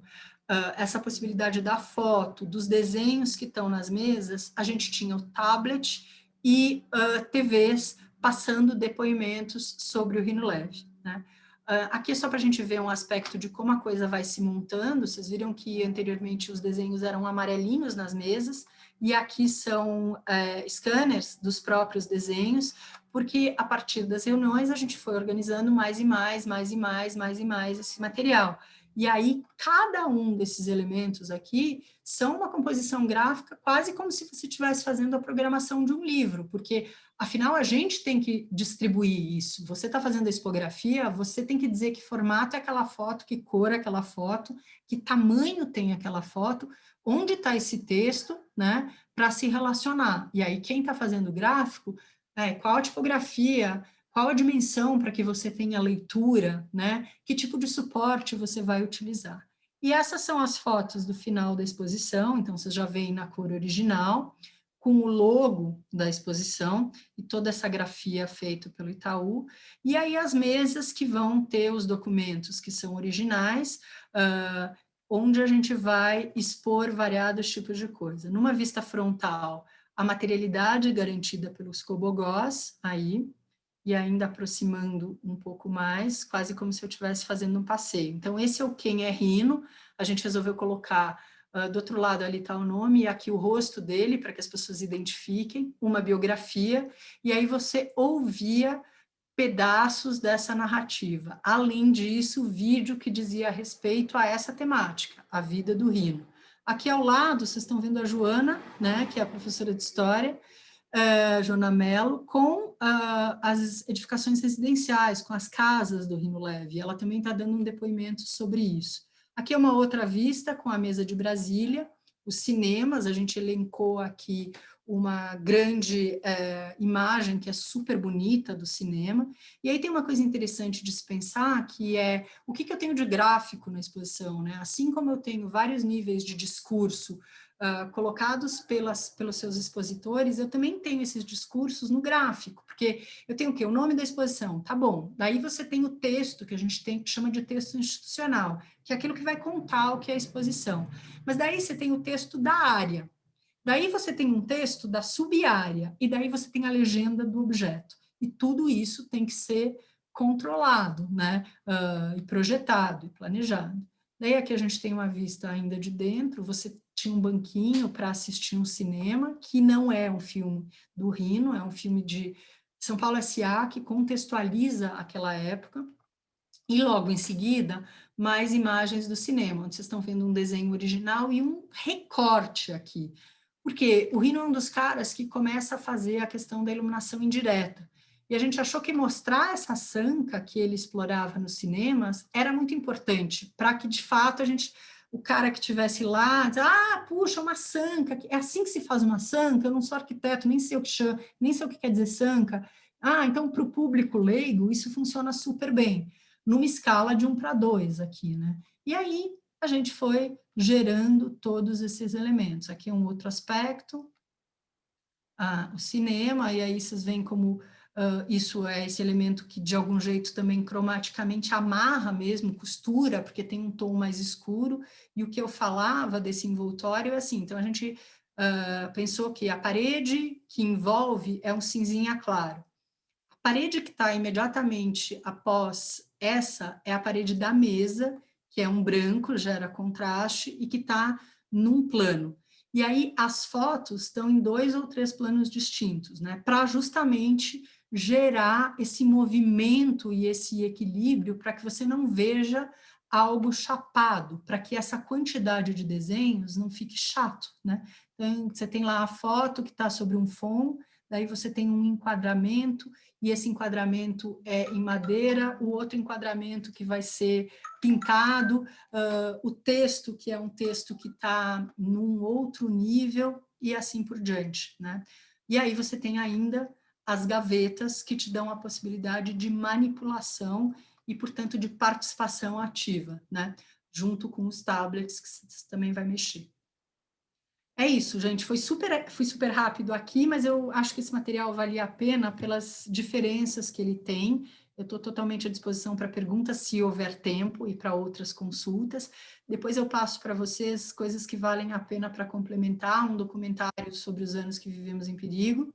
essa possibilidade da foto, dos desenhos que estão nas mesas, a gente tinha o tablet e TVs passando depoimentos sobre o Rino Leve, né? Aqui é só para a gente ver um aspecto de como a coisa vai se montando. Vocês viram que anteriormente os desenhos eram amarelinhos nas mesas, e aqui são scanners dos próprios desenhos, porque a partir das reuniões a gente foi organizando mais e mais esse material. E aí, cada um desses elementos aqui são uma composição gráfica quase como se você estivesse fazendo a programação de um livro, porque, afinal, a gente tem que distribuir isso. Você está fazendo a expografia, você tem que dizer que formato é aquela foto, que cor é aquela foto, que tamanho tem aquela foto, onde está esse texto, né, para se relacionar. E aí, quem está fazendo o gráfico, qual a tipografia, qual a dimensão para que você tenha leitura, né? Que tipo de suporte você vai utilizar. E essas são as fotos do final da exposição, então vocês já veem na cor original, com o logo da exposição e toda essa grafia feita pelo Itaú, e aí as mesas que vão ter os documentos que são originais, onde a gente vai expor variados tipos de coisa. Numa vista frontal, a materialidade garantida pelos cobogós, aí, e ainda aproximando um pouco mais, quase como se eu estivesse fazendo um passeio. Então, esse é o Quem é Rhino, a gente resolveu colocar, do outro lado ali está o nome, e aqui o rosto dele, para que as pessoas identifiquem, uma biografia, e aí você ouvia pedaços dessa narrativa. Além disso, vídeo que dizia a respeito a essa temática, a vida do Rhino. Aqui ao lado, vocês estão vendo a Joana, né, que é a professora de História, Joana Mello, com as edificações residenciais, com as casas do Rhino Leve. Ela também está dando um depoimento sobre isso. Aqui é uma outra vista com a mesa de Brasília, os cinemas, a gente elencou aqui uma grande imagem que é super bonita do cinema, e aí tem uma coisa interessante de se pensar, que é o que eu tenho de gráfico na exposição, né? Assim como eu tenho vários níveis de discurso colocados pelos seus expositores, eu também tenho esses discursos no gráfico, porque eu tenho o quê? O nome da exposição, tá bom, daí você tem o texto, que a gente chama de texto institucional, que é aquilo que vai contar o que é a exposição, mas daí você tem o texto da área, daí você tem um texto da sub-área, e daí você tem a legenda do objeto. E tudo isso tem que ser controlado, né? E projetado, e planejado. Daí aqui a gente tem uma vista ainda de dentro, você tinha um banquinho para assistir um cinema, que não é um filme do Rhino, é um filme de São Paulo S.A., que contextualiza aquela época, e logo em seguida, mais imagens do cinema, onde vocês estão vendo um desenho original e um recorte aqui, porque o Rhino é um dos caras que começa a fazer a questão da iluminação indireta. E a gente achou que mostrar essa sanca que ele explorava nos cinemas era muito importante, para que, de fato, o cara que estivesse lá, puxa, uma sanca, é assim que se faz uma sanca, eu não sou arquiteto, nem sei o que chama, nem sei o que quer dizer sanca. Então, para o público leigo, isso funciona super bem, numa escala de 1:2 aqui, né? E aí, a gente foi gerando todos esses elementos. Aqui é um outro aspecto, o cinema, e aí vocês veem como isso é esse elemento que, de algum jeito, também cromaticamente amarra mesmo, costura, porque tem um tom mais escuro, e o que eu falava desse envoltório é assim, então a gente pensou que a parede que envolve é um cinzinha claro. A parede que está imediatamente após essa é a parede da mesa, que é um branco, gera contraste, e que está num plano. E aí as fotos estão em 2 ou 3 planos distintos, né? Para justamente gerar esse movimento e esse equilíbrio para que você não veja algo chapado, para que essa quantidade de desenhos não fique chato, né? Então, você tem lá a foto que está sobre um fundo, daí você tem um enquadramento, e esse enquadramento é em madeira, o outro enquadramento que vai ser pintado, o texto, que é um texto que está num outro nível, e assim por diante, né? E aí você tem ainda as gavetas que te dão a possibilidade de manipulação e, portanto, de participação ativa, né? Junto com os tablets que você também vai mexer. É isso, gente, fui super rápido aqui, mas eu acho que esse material valia a pena pelas diferenças que ele tem. Eu estou totalmente à disposição para perguntas, se houver tempo, e para outras consultas. Depois eu passo para vocês coisas que valem a pena para complementar, um documentário sobre os anos que vivemos em perigo,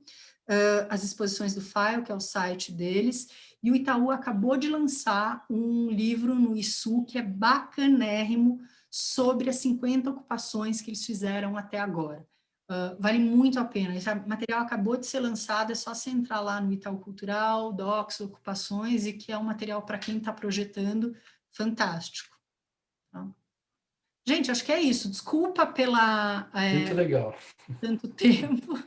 as exposições do FAIO, que é o site deles, e o Itaú acabou de lançar um livro no ISU, que é bacanérrimo, sobre as 50 ocupações que eles fizeram até agora. Vale muito a pena. Esse material acabou de ser lançado, é só você entrar lá no Itaú Cultural, Docs, Ocupações, e que é um material para quem está projetando fantástico. Gente, acho que é isso. Desculpa pela Muito legal. tanto tempo.